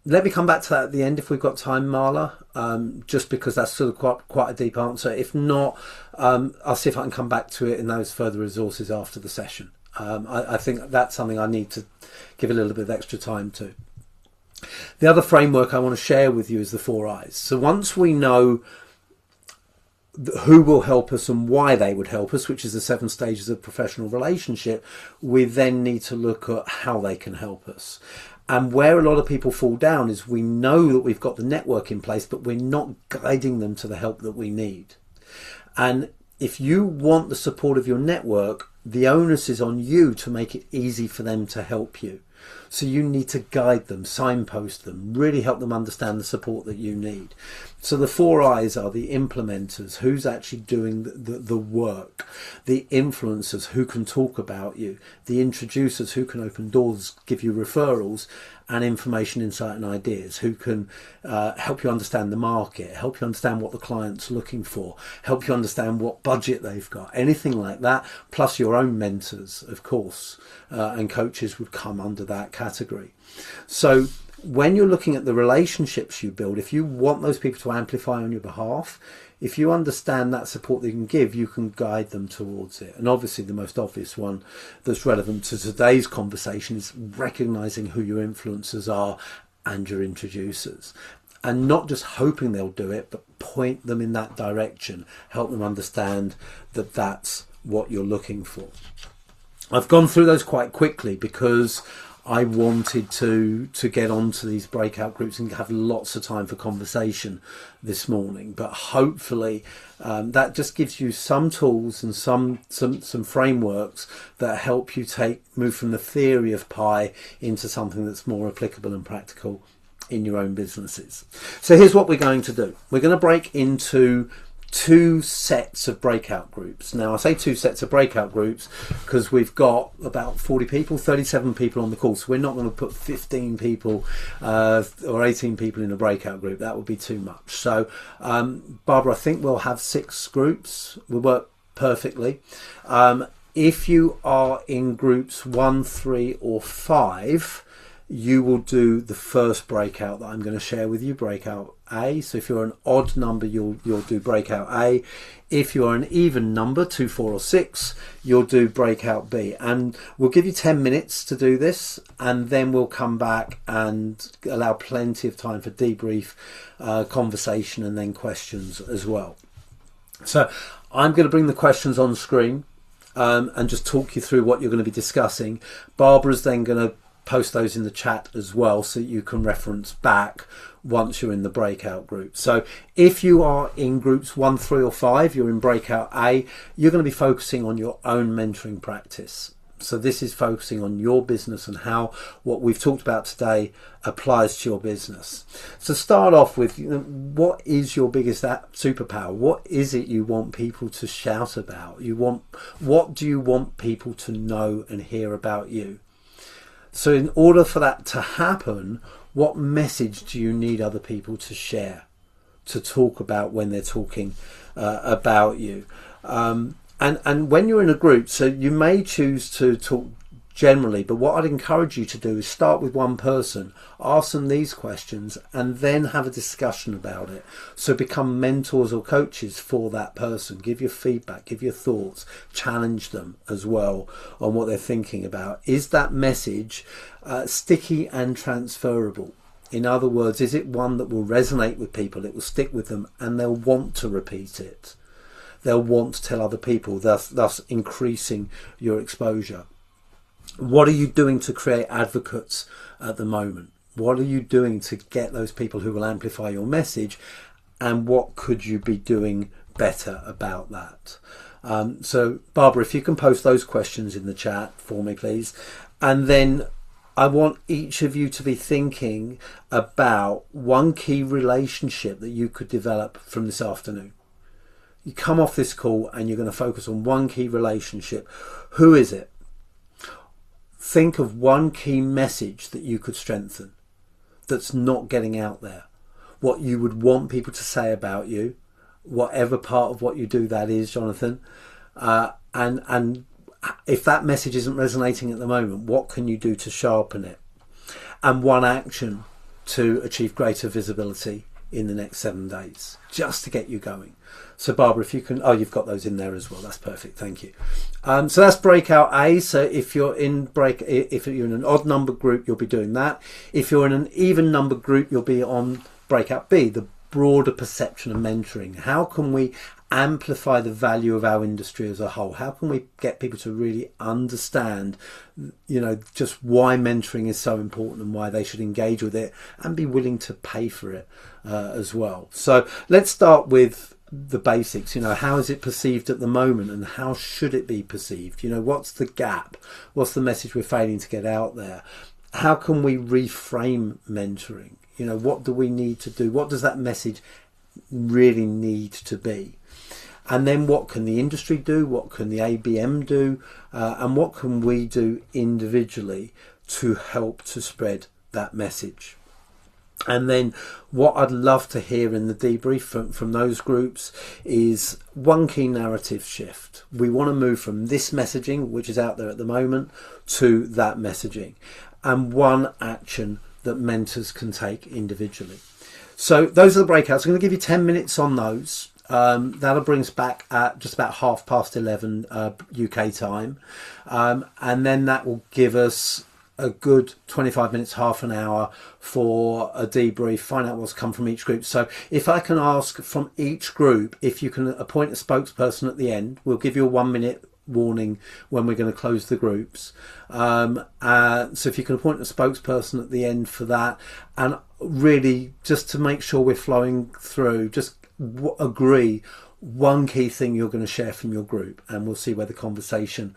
Let me come back to that at the end if we've got time, Marla, just because that's sort of quite a deep answer. If not, I'll see if I can come back to it in those further resources after the session. I think that's something I need to give a little bit of extra time to. The other framework I want to share with you is the 4 I's. So once we know who will help us and why they would help us, which is the 7 stages of professional relationship, we then need to look at how they can help us. And where a lot of people fall down is we know that we've got the network in place, but we're not guiding them to the help that we need. And if you want the support of your network, the onus is on you to make it easy for them to help you. So you need to guide them, signpost them, really help them understand the support that you need. So the 4 I's are the implementers, who's actually doing the work, the influencers, who can talk about you, the introducers, who can open doors, give you referrals and information, insight and ideas, who can help you understand the market, help you understand what the client's looking for, help you understand what budget they've got, anything like that, plus your own mentors, of course, and coaches would come under that category. So when you're looking at the relationships you build, if you want those people to amplify on your behalf, if you understand that support they can give, you can guide them towards it. And obviously the most obvious one that's relevant to today's conversation is recognizing who your influencers are and your introducers. And not just hoping they'll do it, but point them in that direction. Help them understand that that's what you're looking for. I've gone through those quite quickly because I wanted to get onto these breakout groups and have lots of time for conversation this morning. But hopefully that just gives you some tools and some frameworks that help you move from the theory of pie into something that's more applicable and practical in your own businesses. So here's what we're going to do. We're going to break into 2 sets of breakout groups. Now I say 2 sets of breakout groups because we've got about 40 people, 37 people on the call, so we're not going to put 15 people or 18 people in a breakout group. That would be too much. So Barbara, I think we'll have 6 groups. We'll work perfectly. If you are in groups 1, 3 or 5, you will do the first breakout that I'm going to share with you, breakout A. So if you're an odd number, you'll do breakout A. If you're an even number, 2, 4 or 6, you'll do breakout B. And we'll give you 10 minutes to do this, and then we'll come back and allow plenty of time for debrief, conversation, and then questions as well. So I'm going to bring the questions on screen and just talk you through what you're going to be discussing. Barbara's then going to post those in the chat as well, so you can reference back once you're in the breakout group. So if you are in groups 1, 3 or 5, you're in breakout A, you're going to be focusing on your own mentoring practice. So this is focusing on your business and how what we've talked about today applies to your business. So start off with, what is your biggest superpower? What is it you want people to shout about? What do you want people to know and hear about you? So in order for that to happen, what message do you need other people to share, to talk about when they're talking about you? And when you're in a group, so you may choose to talk generally, but what I'd encourage you to do is start with one person, ask them these questions, and then have a discussion about it. So become mentors or coaches for that person. Give your feedback, give your thoughts, challenge them as well on what they're thinking about. Is that message sticky and transferable? In other words, is it one that will resonate with people, it will stick with them, and they'll want to repeat it? They'll want to tell other people, thus increasing your exposure. What are you doing to create advocates at the moment? What are you doing to get those people who will amplify your message? And what could you be doing better about that? So Barbara, if you can post those questions in the chat for me, please. And then I want each of you to be thinking about one key relationship that you could develop from this afternoon. You come off this call and you're going to focus on one key relationship. Who is it? Think of one key message that you could strengthen that's not getting out there. What you would want people to say about you, whatever part of what you do that is, Jonathan. And if that message isn't resonating at the moment, what can you do to sharpen it? And one action to achieve greater visibility in the next 7 days, just to get you going. So Barbara, if you can, you've got those in there as well. That's perfect. Thank you. So that's breakout A. So if you're in an odd number group, you'll be doing that. If you're in an even number group, you'll be on breakout B, the broader perception of mentoring. How can we amplify the value of our industry as a whole? How can we get people to really understand, just why mentoring is so important and why they should engage with it and be willing to pay for it as well? So let's start with the basics. How is it perceived at the moment, and how should it be perceived? What's the gap? What's the message we're failing to get out there? How can we reframe mentoring? What do we need to do? What does that message really need to be? And then what can the industry do? What can the ABM do? And what can we do individually to help to spread that message? And then what I'd love to hear in the debrief from those groups is one key narrative shift. We want to move from this messaging, which is out there at the moment, to that messaging, and one action that mentors can take individually. So those are the breakouts. I'm going to give you 10 minutes on those. That'll bring us back at just about 11:30 UK time. And then that will give us a good 25 minutes, half an hour for a debrief, find out what's come from each group. So if I can ask from each group, if you can appoint a spokesperson at the end, we'll give you a 1 minute warning when we're going to close the groups. So if you can appoint a spokesperson at the end for that, and really just to make sure we're flowing through, just agree one key thing you're going to share from your group, and we'll see where the conversation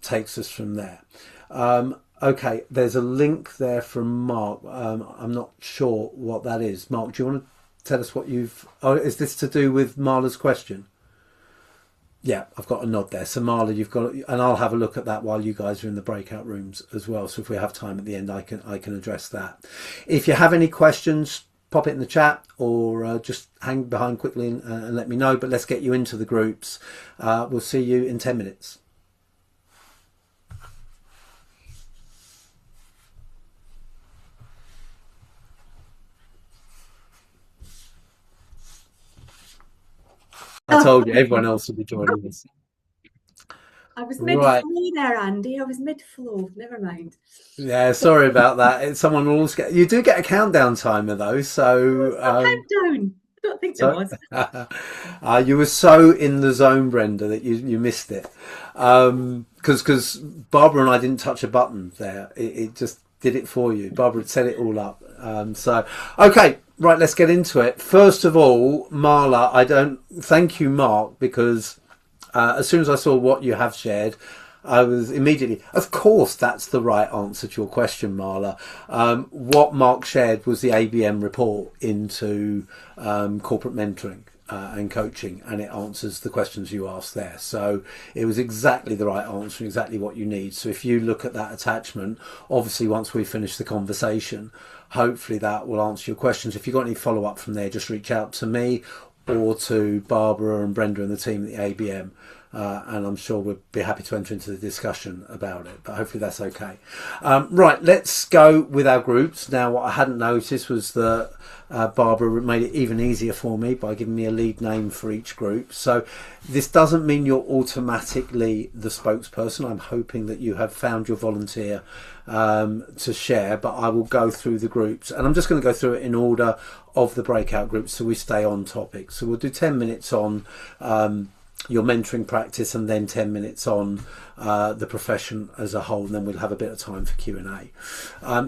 takes us from there. Okay, there's a link there from Mark. I'm not sure what that is. Mark, do you want to tell us what is this to do with Marla's question? Yeah, I've got a nod there. So Marla, you've got, and I'll have a look at that while you guys are in the breakout rooms as well. So if we have time at the end, I can address that. If you have any questions, pop it in the chat, or just hang behind quickly and let me know. But let's get you into the groups. We'll see you in 10 minutes. I told you, everyone else will be joining us. I was mid-flow there, Andy. I was mid-flow. Never mind. Yeah, sorry about that. Someone will always you do get a countdown timer though, so countdown. I don't think there was. You were so in the zone, Brenda, that you missed it. Because Barbara and I didn't touch a button there. It just did it for you. Barbara had set it all up. So okay. Right, let's get into it. First of all, Marla, thank you, Mark, because as soon as I saw what you have shared, I was immediately, of course, that's the right answer to your question, Marla. What Mark shared was the ABM report into corporate mentoring and coaching, and it answers the questions you asked there. So it was exactly the right answer, exactly what you need. So if you look at that attachment, obviously once we finish the conversation, hopefully that will answer your questions. If you've got any follow-up from there, just reach out to me or to Barbara and Brenda and the team at the ABM. And I'm sure we'll be happy to enter into the discussion about it, but hopefully that's okay. Right, let's go with our groups. Now, what I hadn't noticed was that Barbara made it even easier for me by giving me a lead name for each group. So this doesn't mean you're automatically the spokesperson. I'm hoping that you have found your volunteer to share, but I will go through the groups, and I'm just going to go through it in order of the breakout groups so we stay on topic. So we'll do 10 minutes on your mentoring practice, and then 10 minutes on the profession as a whole, and then we'll have a bit of time for Q&A.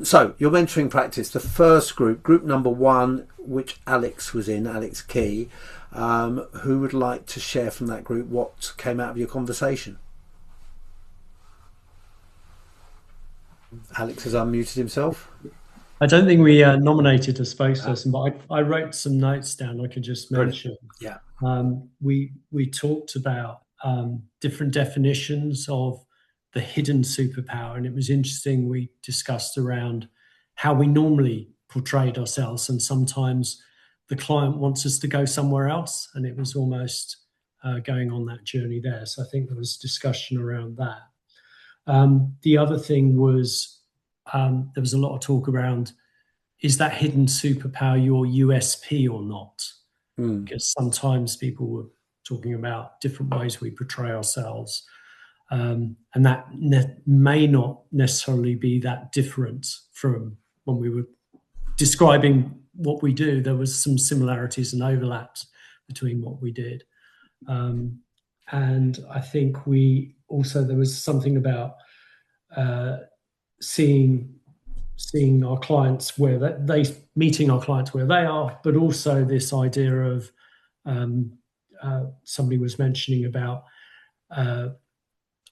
So your mentoring practice, the first group number 1, which Alex was in, Alex Key, who would like to share from that group what came out of your conversation? Alex has unmuted himself. I don't think we nominated a spokesperson, but I wrote some notes down I could just mention. Yeah. We talked about different definitions of the hidden superpower, and it was interesting. We discussed around how we normally portrayed ourselves, and sometimes the client wants us to go somewhere else, and it was almost going on that journey there. So I think there was discussion around that. The other thing was there was a lot of talk around, is that hidden superpower your USP or not? Because sometimes people were talking about different ways we portray ourselves, and that may not necessarily be that different from when we were describing what we do. There was some similarities and overlaps between what we did. And I think there was something about uh, seeing our clients where they meeting our clients where they are, but also this idea of somebody was mentioning about uh,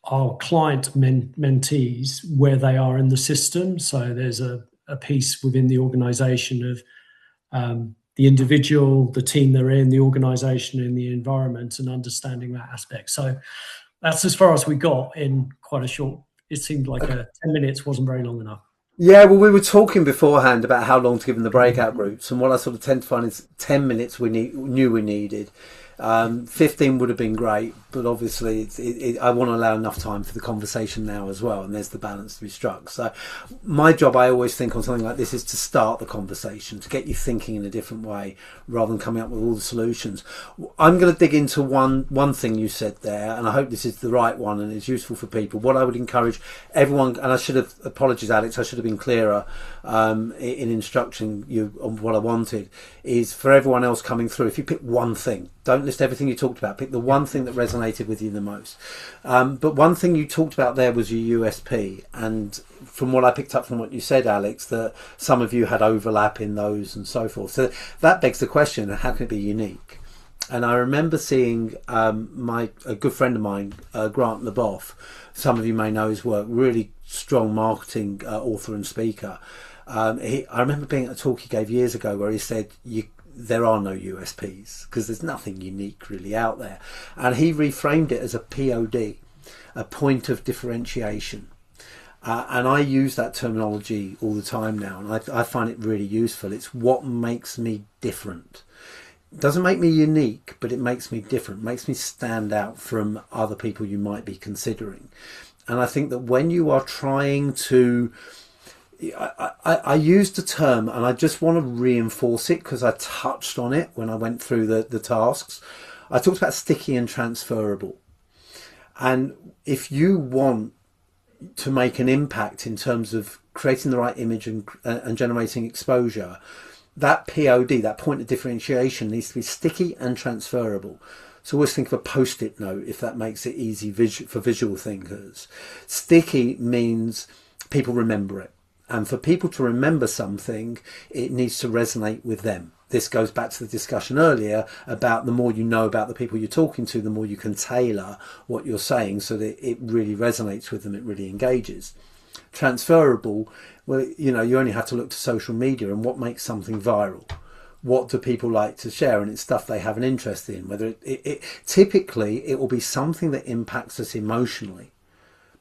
our client mentees where they are in the system. So there's a piece within the organization of the individual, the team they're in, the organization, and the environment, and understanding that aspect. So that's as far as we got in quite a short. It seemed like 10 minutes wasn't very long enough. Yeah, well, we were talking beforehand about how long to give them the breakout groups, and what I sort of tend to find is 10 minutes knew we needed. 15 would have been great, but obviously I want to allow enough time for the conversation now as well, and there's the balance to be struck. So my job, I always think on something like this, is to start the conversation, to get you thinking in a different way rather than coming up with all the solutions. I'm going to dig into one thing you said there, and I hope this is the right one and is useful for people. What I would encourage everyone, and I should have, apologies Alex, I should have been clearer in instructing you on what I wanted, is for everyone else coming through, if you pick one thing, don't list everything you talked about, pick the one thing that resonated with you the most. But one thing you talked about there was your USP, and from what I picked up from what you said, Alex, that some of you had overlap in those and so forth. So that begs the question, how can it be unique? And I remember seeing a good friend of mine, Grant Leboff, some of you may know his work, really strong marketing author and speaker. I remember being at a talk he gave years ago where he said, there are no USPs because there's nothing unique really out there. And he reframed it as a POD, a point of differentiation. And I use that terminology all the time now, and I find it really useful. It's what makes me different. It doesn't make me unique, but it makes me different, makes me stand out from other people you might be considering. And I think that when you are trying to, I used the term, and I just want to reinforce it because I touched on it when I went through the tasks. I talked about sticky and transferable. And if you want to make an impact in terms of creating the right image and generating exposure, that POD, that point of differentiation, needs to be sticky and transferable. So always think of a post-it note if that makes it easy for visual thinkers. Sticky means people remember it. And for people to remember something, it needs to resonate with them. This goes back to the discussion earlier about the more you know about the people you're talking to, the more you can tailor what you're saying so that it really resonates with them, it really engages. Transferable, well, you only have to look to social media and what makes something viral. What do people like to share? And it's stuff they have an interest in. Whether typically it will be something that impacts us emotionally,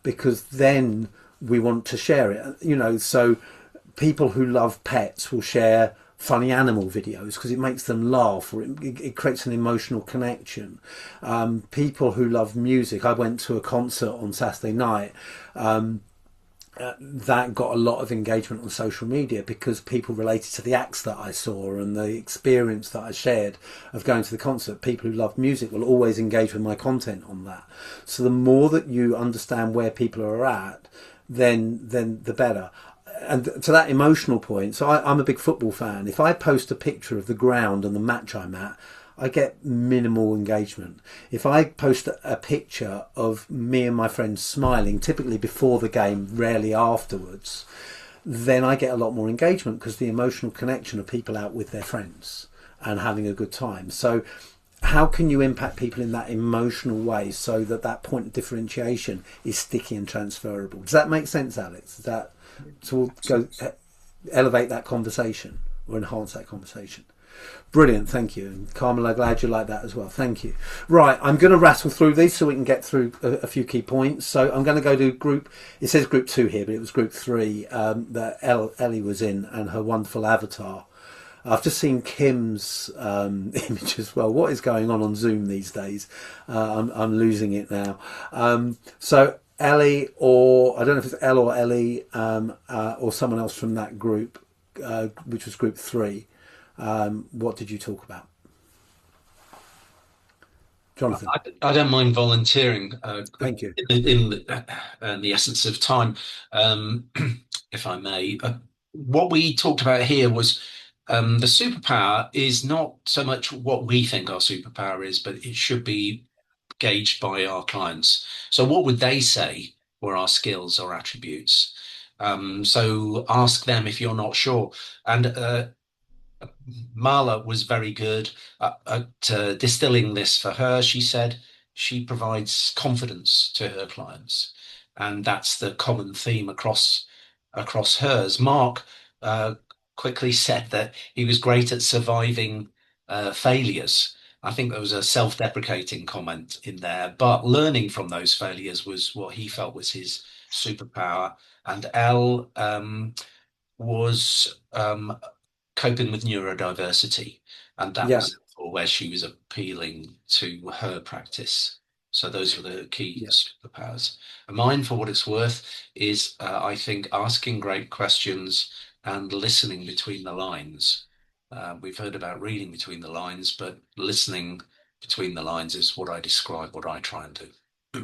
because then we want to share it. So people who love pets will share funny animal videos because it makes them laugh, or it creates an emotional connection. People who love music, I went to a concert on Saturday night. That got a lot of engagement on social media because people related to the acts that I saw and the experience that I shared of going to the concert. People who love music will always engage with my content on that. So the more that you understand where people are at, then the better. And to that emotional point, so I'm a big football fan. If I post a picture of the ground and the match I'm at, I get minimal engagement. If I post a picture of me and my friends smiling, typically before the game, rarely afterwards, then I get a lot more engagement because the emotional connection of people out with their friends and having a good time. So how can you impact people in that emotional way so that point of differentiation is sticky and transferable? Does that make sense, Alex? Does that to go elevate that conversation or enhance that conversation? Brilliant, thank you. And Carmel, I'm glad you like that as well. Thank you. Right, I'm going to rattle through these so we can get through a few key points. So I'm going to go to group, it says group 2 here, but it was group 3 that Ellie was in, and her wonderful avatar. I've just seen Kim's image as well. What is going on Zoom these days? I'm losing it now. So Ellie, or I don't know if it's Elle or Ellie, or someone else from that group, which was group 3. What did you talk about? Jonathan. I don't mind volunteering. Thank you. In the essence of time, if I may. What we talked about here was The superpower is not so much what we think our superpower is, but it should be gauged by our clients. So what would they say were our skills or attributes? So ask them if you're not sure. And Marla was very good at distilling this for her. She said she provides confidence to her clients, and that's the common theme across hers. Mark uh, quickly said that he was great at surviving failures. I think there was a self-deprecating comment in there, but learning from those failures was what he felt was his superpower. And Elle was coping with neurodiversity, and that Yeah, was where she was appealing to her practice. So those were the key yeah, superpowers. And mine, for what it's worth, is I think asking great questions and listening between the lines. We've heard about reading between the lines, but listening between the lines is what I describe, what I try and do.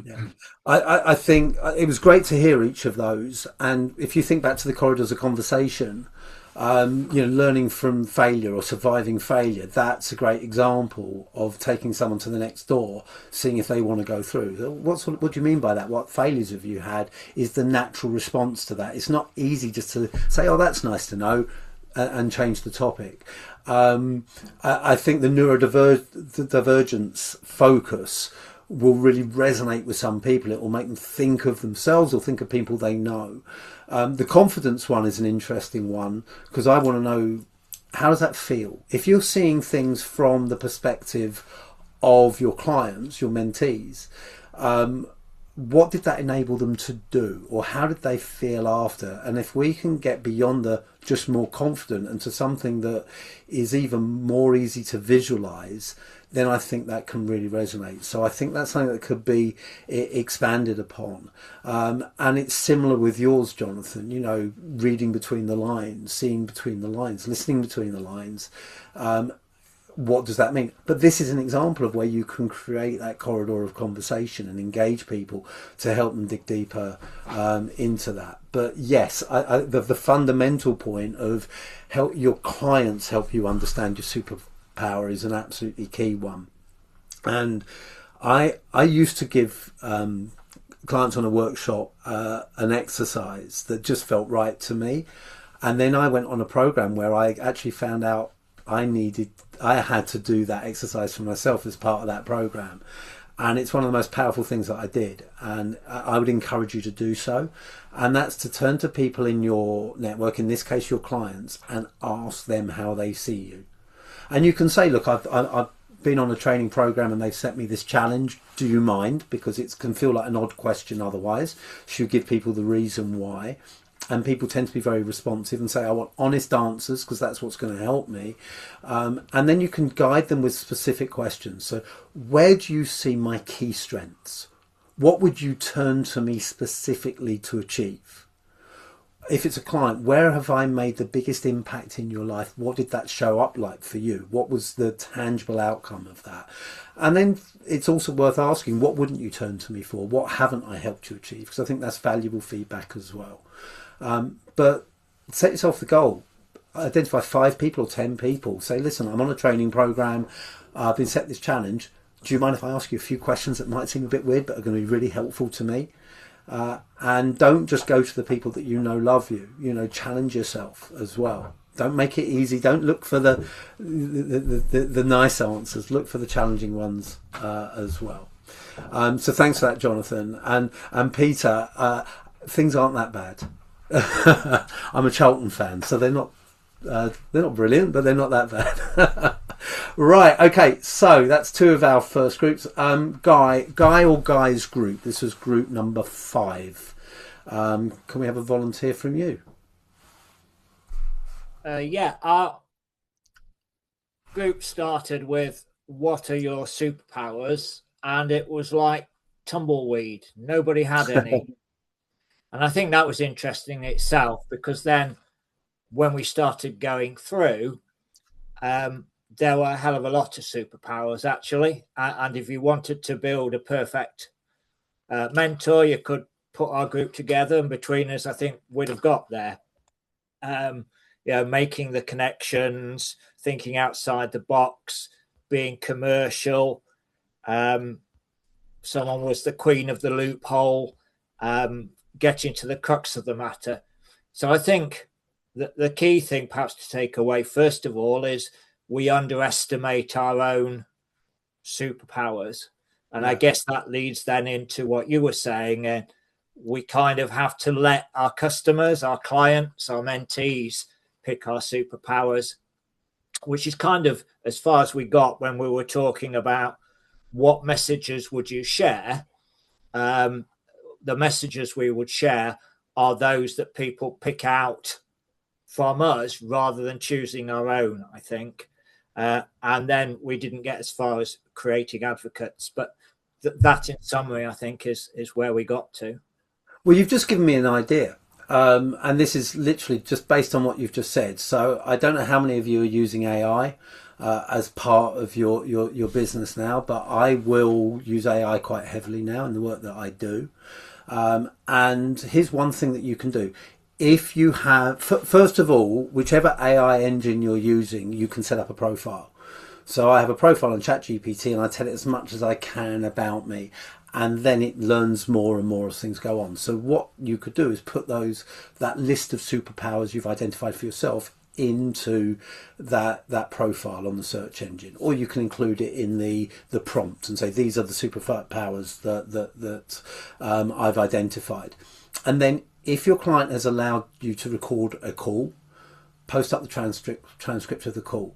yeah. I think it was great to hear each of those. And if you think back to the corridors of conversation, learning from failure or surviving failure, that's a great example of taking someone to the next door, seeing if they want to go through. What do you mean by that? What failures have you had? Is the natural response to that? It's not easy just to say, oh, that's nice to know, and change the topic. I think the neurodivergence focus will really resonate with some people. It will make them think of themselves or think of people they know. The confidence one is an interesting one because I want to know, how does that feel? If you're seeing things from the perspective of your clients, your mentees, what did that enable them to do, or how did they feel after? And if we can get beyond the just more confident and to something that is even more easy to visualize, then I think that can really resonate. So I think that's something that could be expanded upon. And it's similar with yours, Jonathan, reading between the lines, seeing between the lines, listening between the lines. What does that mean? But this is an example of where you can create that corridor of conversation and engage people to help them dig deeper into that. But yes, the fundamental point of help your clients help you understand your superpower is an absolutely key one. And I used to give clients on a workshop an exercise that just felt right to me. And then I went on a program where I actually found out I had to do that exercise for myself as part of that program. And it's one of the most powerful things that I did. And I would encourage you to do so. And that's to turn to people in your network, in this case, your clients, and ask them how they see you. And you can say, look, I've been on a training program and they've set me this challenge. Do you mind? Because it can feel like an odd question otherwise. Should give people the reason why. And people tend to be very responsive and say, I want honest answers because that's what's going to help me. And then you can guide them with specific questions. So where do you see my key strengths? What would you turn to me specifically to achieve? If it's a client, where have I made the biggest impact in your life? What did that show up like for you? What was the tangible outcome of that? And then it's also worth asking, what wouldn't you turn to me for? What haven't I helped you achieve? Because I think that's valuable feedback as well. But set yourself the goal. Identify 5 people or 10 people. Say, listen, I'm on a training program. I've been set this challenge. Do you mind if I ask you a few questions that might seem a bit weird, but are going to be really helpful to me? And don't just go to the people that love you. Challenge yourself as well. Don't make it easy. Don't look for the nice answers. Look for the challenging ones as well. So thanks for that, Jonathan. And Peter, things aren't that bad. I'm a Charlton fan, so they're not brilliant, but they're not that bad. Right, okay, so that's 2 of our first groups. Guy or Guy's group, this was group number 5. Can we have a volunteer from you? Yeah, our group started with what are your superpowers, and it was like tumbleweed. Nobody had any. And I think that was interesting itself, because then when we started going through, there were a hell of a lot of superpowers, actually. And if you wanted to build a perfect mentor, you could put our group together, and between us, I think we'd have got there. making the connections, thinking outside the box, being commercial. Someone was the queen of the loophole, getting to the crux of the matter. So I think that the key thing perhaps to take away, first of all, is we underestimate our own superpowers. And I guess that leads then into what you were saying. And we kind of have to let our customers, our clients, our mentees pick our superpowers, which is kind of as far as we got when we were talking about what messages would you share. The messages we would share are those that people pick out from us rather than choosing our own, I think. And then we didn't get as far as creating advocates, but that in summary, I think, is where we got to. Well, you've just given me an idea. And this is literally just based on what you've just said. So I don't know how many of you are using AI as part of your business now, but I will use AI quite heavily now in the work that I do. And here's one thing that you can do. If you have, first of all, whichever AI engine you're using, you can set up a profile. So I have a profile on ChatGPT and I tell it as much as I can about me. And then it learns more and more as things go on. So what you could do is put that list of superpowers you've identified for yourself into that profile on the search engine, or you can include it in the prompt and say these are the superpowers that I've identified. And then if your client has allowed you to record a call, post up the transcript of the call,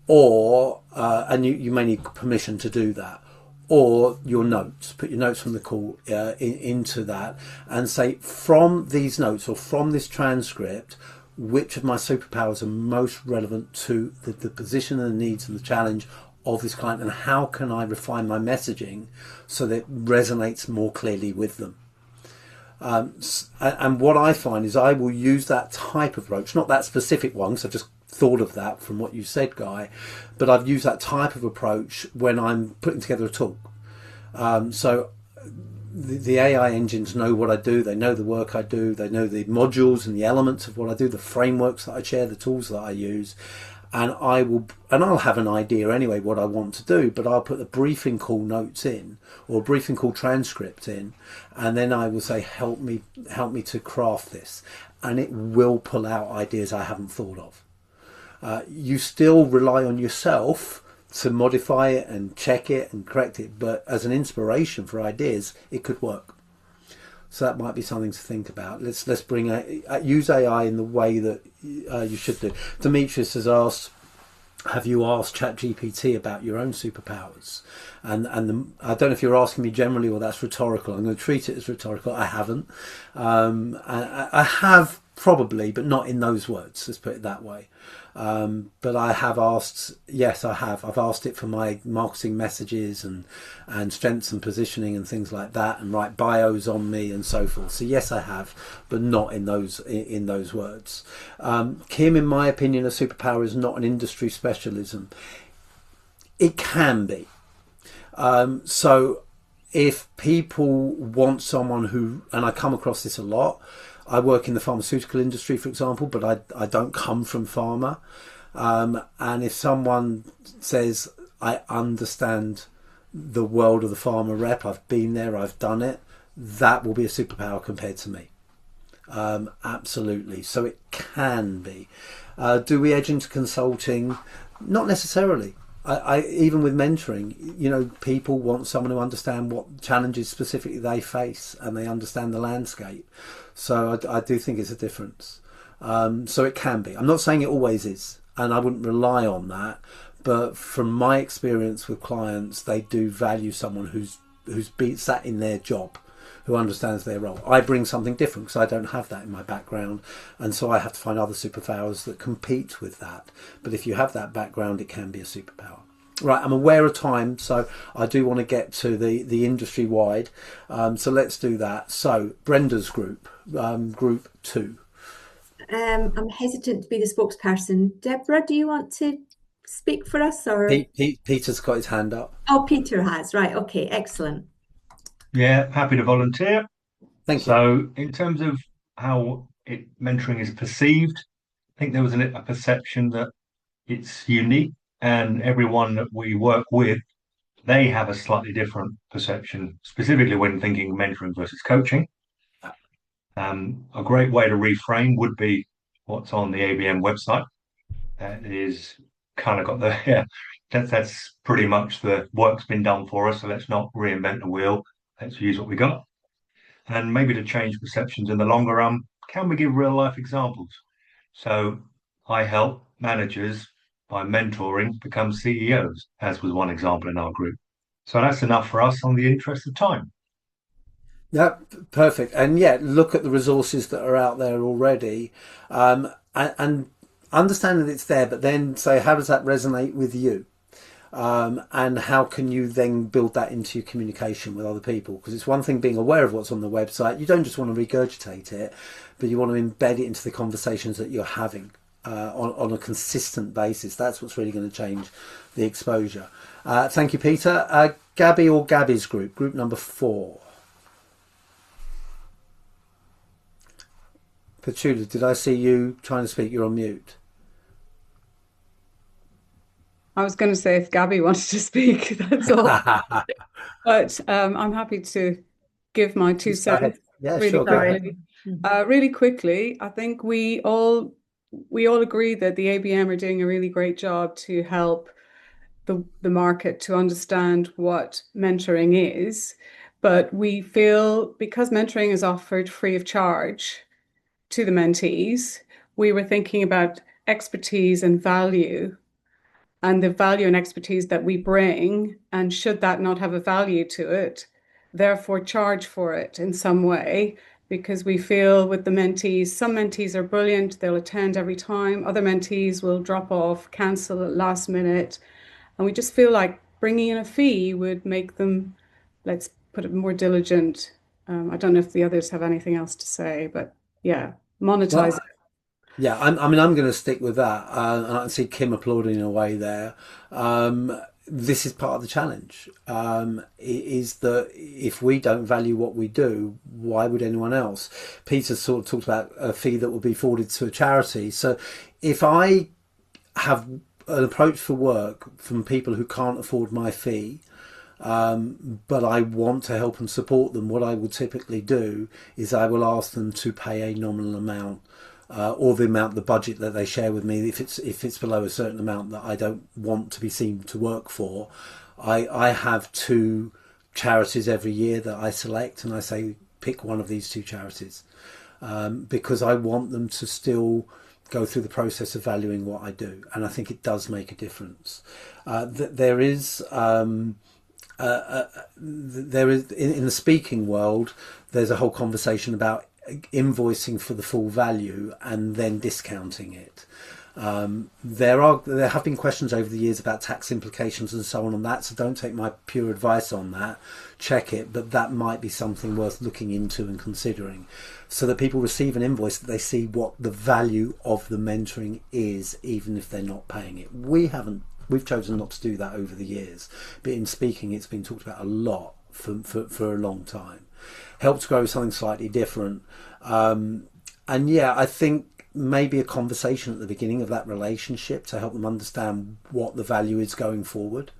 or and you may need permission to do that, or your notes, put your notes from the call into that and say, from these notes or from this transcript, which of my superpowers are most relevant to the position and the needs and the challenge of this client, and how can I refine my messaging so that it resonates more clearly with them. And what I find is I will use that type of approach, not that specific one, because I've just thought of that from what you said, Guy, but I've used that type of approach when I'm putting together a talk. So the AI engines know what I do, they know the work I do, they know the modules and the elements of what I do, the frameworks that I share, the tools that I use, and I'll have an idea anyway what I want to do, but I'll put the briefing call notes in, or briefing call transcript in, and then I will say, help me to craft this, and it will pull out ideas I haven't thought of. You still rely on yourself to modify it and check it and correct it, but as an inspiration for ideas, it could work. So that might be something to think about. Let's use AI in the way that you should do. Demetrius has asked, have you asked ChatGPT about your own superpowers? And I don't know if you're asking me generally or that's rhetorical. I'm going to treat it as rhetorical. I haven't. I have probably, but not in those words. Let's put it that way. But I have asked, yes, I have. I've asked it for my marketing messages and strengths and positioning and things like that, and write bios on me and so forth. So yes, I have, but not in those words. Kim, in my opinion, a superpower is not an industry specialism. It can be. So if people want someone who, and I come across this a lot, I work in the pharmaceutical industry, for example, but I don't come from pharma. And if someone says, I understand the world of the pharma rep, I've been there, I've done it, that will be a superpower compared to me. Absolutely. So it can be. Do we edge into consulting? Not necessarily. I even with mentoring, people want someone who understand what challenges specifically they face and they understand the landscape. So I do think it's a difference. So it can be. I'm not saying it always is, and I wouldn't rely on that. But from my experience with clients, they do value someone who's sat in their job, who understands their role. I bring something different because I don't have that in my background, and so I have to find other superpowers that compete with that. But if you have that background, it can be a superpower. Right, I'm aware of time, so I do want to get to the industry wide. So let's do that. So Brenda's group, group 2. I'm hesitant to be the spokesperson. Deborah, do you want to speak for us? Or Peter's got his hand up. Oh, Peter has. Right. Okay. Excellent. Yeah, happy to volunteer. Thank you. So in terms of how mentoring is perceived, think there was a perception that it's unique, and everyone that we work with, they have a slightly different perception, specifically when thinking mentoring versus coaching. A great way to reframe would be what's on the ABM website. That is kind of got the yeah, that's pretty much the work's been done for us. So let's not reinvent the wheel. Let's use what we got. And maybe to change perceptions in the longer run, can we give real life examples? So I help managers by mentoring become CEOs, as was one example in our group. So that's enough for us on the interest of time. Yeah, perfect. And yeah, look at the resources that are out there already, and understand that it's there, but then say, how does that resonate with you? And how can you then build that into your communication with other people? Because it's one thing being aware of what's on the website. You don't just want to regurgitate it, but you want to embed it into the conversations that you're having on a consistent basis. That's what's really going to change the exposure. Thank you, Peter. Gabby or Gabby's group number 4. Petula, did I see you trying to speak? You're on mute. I was going to say if Gabby wanted to speak, that's all. But I'm happy to give my 2 cents really quickly. Really quickly, I think we all agree that the ABM are doing a really great job to help the market to understand what mentoring is. But we feel because mentoring is offered free of charge to the mentees, we were thinking about expertise and value and the value and expertise that we bring, and should that not have a value to it, therefore charge for it in some way, because we feel with the mentees, some mentees are brilliant, they'll attend every time, other mentees will drop off, cancel at last minute, and we just feel like bringing in a fee would make them, let's put it, more diligent. I don't know if the others have anything else to say, but yeah, monetize it. Yeah, I'm going to stick with that. And I can see Kim applauding away there. This is part of the challenge, is that if we don't value what we do, why would anyone else? Peter sort of talked about a fee that will be forwarded to a charity. So if I have an approach for work from people who can't afford my fee, but I want to help and support them, what I will typically do is I will ask them to pay a nominal amount. Or the amount, the budget that they share with me, if it's below a certain amount that I don't want to be seen to work for, I have 2 charities every year that I select, and I say pick one of these 2 charities, because I want them to still go through the process of valuing what I do, and I think it does make a difference. There is in the speaking world, there's a whole conversation about invoicing for the full value and then discounting it. There have been questions over the years about tax implications and so on that, so don't take my pure advice on that. Check it, but that might be something worth looking into and considering, so that people receive an invoice that they see what the value of the mentoring is, even if they're not paying it. We've chosen not to do that over the years, but in speaking it's been talked about a lot for a long time. Help to Grow something slightly different, and yeah, I think maybe a conversation at the beginning of that relationship to help them understand what the value is going forward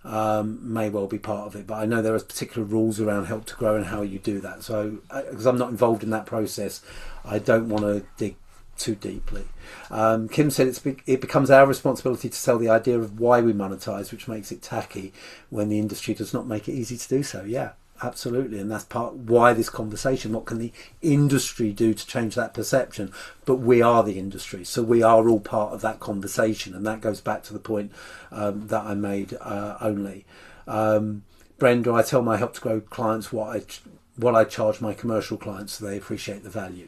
may well be part of it. But I know there are particular rules around Help to Grow and how you do that, so because I'm not involved in that process, I don't want to dig too deeply. Kim said it becomes our responsibility to sell the idea of why we monetize, which makes it tacky when the industry does not make it easy to do so. Yeah, absolutely, and that's part why this conversation. What can the industry do to change that perception? But we are the industry, so we are all part of that conversation, and that goes back to the point that I made only. Brenda, I tell my Help to Grow clients what I charge my commercial clients, so they appreciate the value.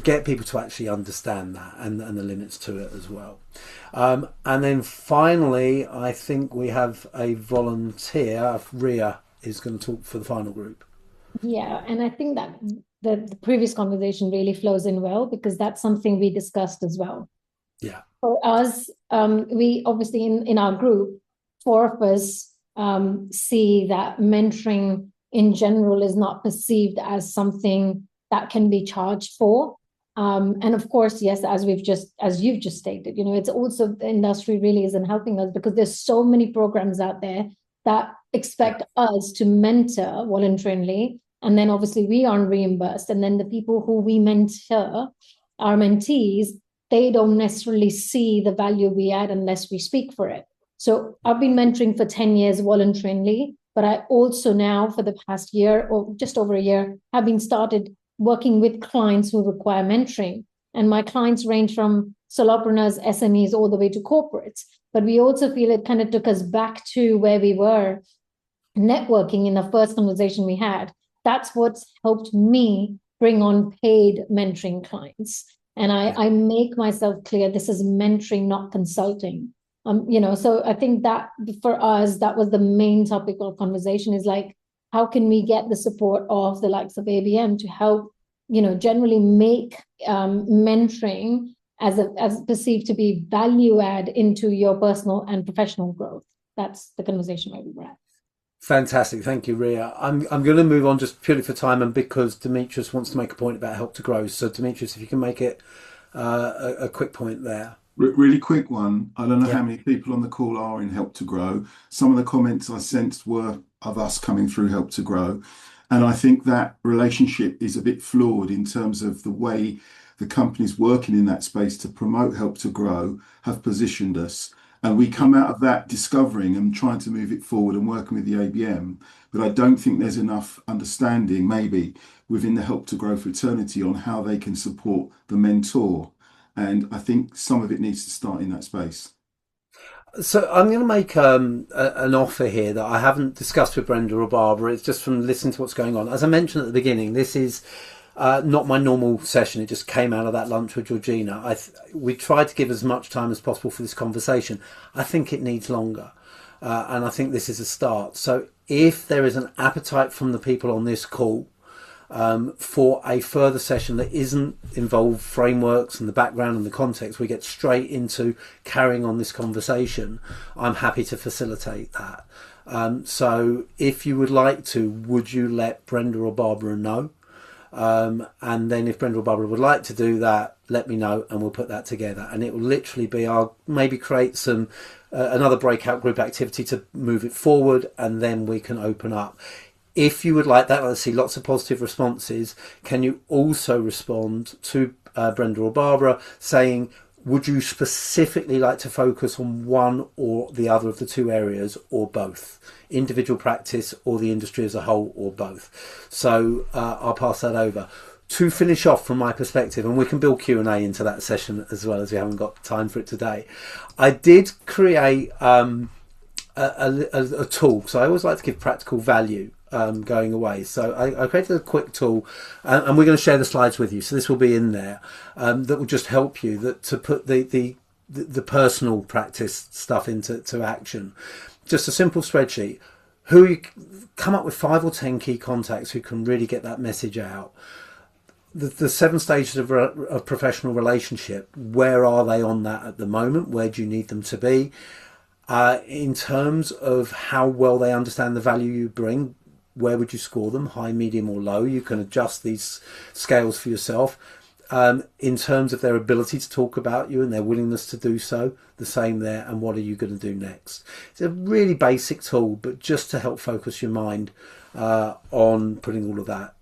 Get people to actually understand that and the limits to it as well. And then finally, I think we have a volunteer. Ria is going to talk for the final group. Yeah, and I think that the previous conversation really flows in well, because that's something we discussed as well. Yeah. For us, we obviously in our group, 4 of us see that mentoring in general is not perceived as something that can be charged for. And of course, yes, as you've just stated, it's also the industry really isn't helping us because there's so many programs out there that expect us to mentor voluntarily, and then obviously we aren't reimbursed, and then the people who we mentor, our mentees, they don't necessarily see the value we add unless we speak for it. So I've been mentoring for 10 years voluntarily, but I also now for the past year or just over a year have been started working with clients who require mentoring. And my clients range from solopreneurs, SMEs, all the way to corporates. But we also feel it kind of took us back to where we were networking in the first conversation we had. That's what's helped me bring on paid mentoring clients. And I make myself clear, this is mentoring, not consulting. So I think that for us, that was the main topic of conversation, is like, how can we get the support of the likes of ABM to help, generally make mentoring as perceived to be value add into your personal and professional growth. That's the conversation where we were at. Fantastic. Thank you, Ria. I'm going to move on just purely for time and because Demetrius wants to make a point about Help to Grow. So Demetrius, if you can make it a quick point there. Really quick one. I don't know how many people on the call are in Help to Grow. Some of the comments I sensed were of us coming through Help to Grow. And I think that relationship is a bit flawed in terms of the way the companies working in that space to promote Help to Grow have positioned us. And we come out of that discovering and trying to move it forward and working with the ABM. But I don't think there's enough understanding, maybe, within the Help to Grow fraternity on how they can support the mentor. And I think some of it needs to start in that space. So I'm going to make an offer here that I haven't discussed with Brenda or Barbara. It's just from listening to what's going on. As I mentioned at the beginning, this is not my normal session. It just came out of that lunch with Georgina. We tried to give as much time as possible for this conversation. I think it needs longer. And I think this is a start. So if there is an appetite from the people on this call for a further session that isn't involve frameworks and the background and the context, we get straight into carrying on this conversation, I'm happy to facilitate that. So if you would like to, would you let Brenda or Barbara know? And then if Brenda or Barbara would like to do that, let me know and we'll put that together. And it will literally be, I'll maybe create some another breakout group activity to move it forward, and then we can open up. If you would like that, I see lots of positive responses. Can you also respond to Brenda or Barbara saying, would you specifically like to focus on one or the other of the two areas, or both? Individual practice or the industry as a whole, or both? So I'll pass that over. To finish off from my perspective, and we can build Q&A into that session as well, as we haven't got time for it today, I did create a tool. So I always like to give practical value going away. So I created a quick tool, and we're going to share the slides with you. So this will be in there, that will just help you to put the personal practice stuff into action. Just a simple spreadsheet. Who you come up with 5 or 10 key contacts who can really get that message out. The 7 stages of professional relationship. Where are they on that at the moment? Where do you need them to be? In terms of how well they understand the value you bring, where would you score them? High, medium, or low? You can adjust these scales for yourself. In terms of their ability to talk about you and their willingness to do so, the same there. And what are you going to do next? It's a really basic tool, but just to help focus your mind on putting all of that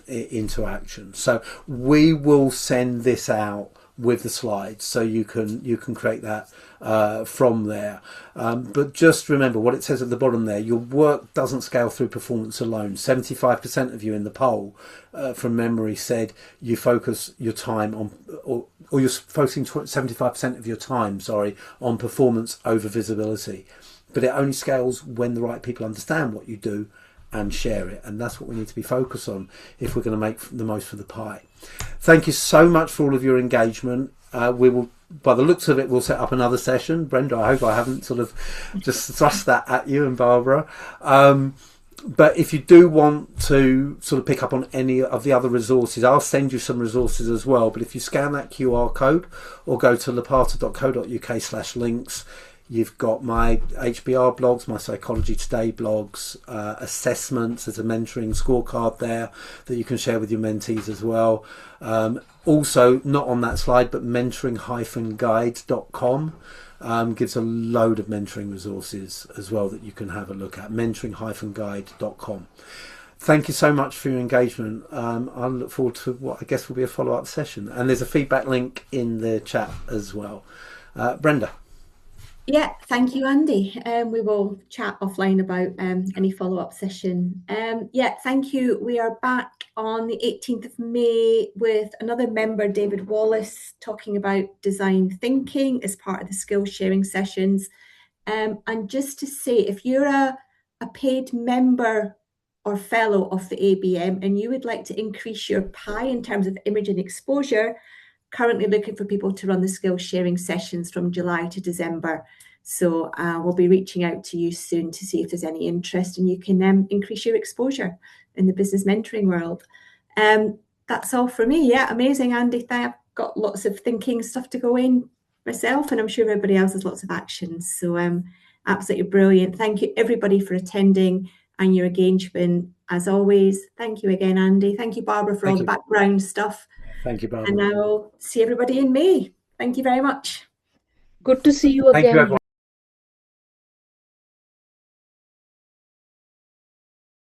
into action. So we will send this out with the slides, so you can create that from there. But just remember what it says at the bottom there. Your work doesn't scale through performance alone. 75% of you in the poll, from memory, said you focus your time on, or you're focusing 75% of your time, on performance over visibility. But it only scales when the right people understand what you do and share it, and that's what we need to be focused on if we're going to make the most for the pie. Thank you so much for all of your engagement. We will, by the looks of it, we'll set up another session. Brenda, I hope I haven't sort of just thrust that at you, and Barbara. But if you do want to sort of pick up on any of the other resources, I'll send you some resources as well. But if you scan that QR code or go to lapata.co.uk/links, you've got my HBR blogs, my Psychology Today blogs, assessments. There's a mentoring scorecard there that you can share with your mentees as well. Also, not on that slide, but mentoring-guide.com gives a load of mentoring resources as well that you can have a look at. mentoring-guide.com. Thank you so much for your engagement. I look forward to what I guess will be a follow-up session. And there's a feedback link in the chat as well. Brenda. Yeah, thank you, Andy. We will chat offline about any follow-up session. Yeah, thank you. We are back on the 18th of May with another member, David Wallace, talking about design thinking as part of the skills sharing sessions. And just to say, if you're a paid member or fellow of the ABM and you would like to increase your pie in terms of image and exposure, currently looking for people to run the skills sharing sessions from July to December. So we'll be reaching out to you soon to see if there's any interest and you can increase your exposure in the business mentoring world. That's all for me. Yeah, amazing, Andy. I've got lots of thinking stuff to go in myself, and I'm sure everybody else has lots of actions. So absolutely brilliant. Thank you, everybody, for attending and your engagement, as always. Thank you again, Andy. Thank you, Barbara, for all the background stuff. Thank you, Barbara. And I'll see everybody in May. Thank you very much. Good to see you again. Thank you, everyone.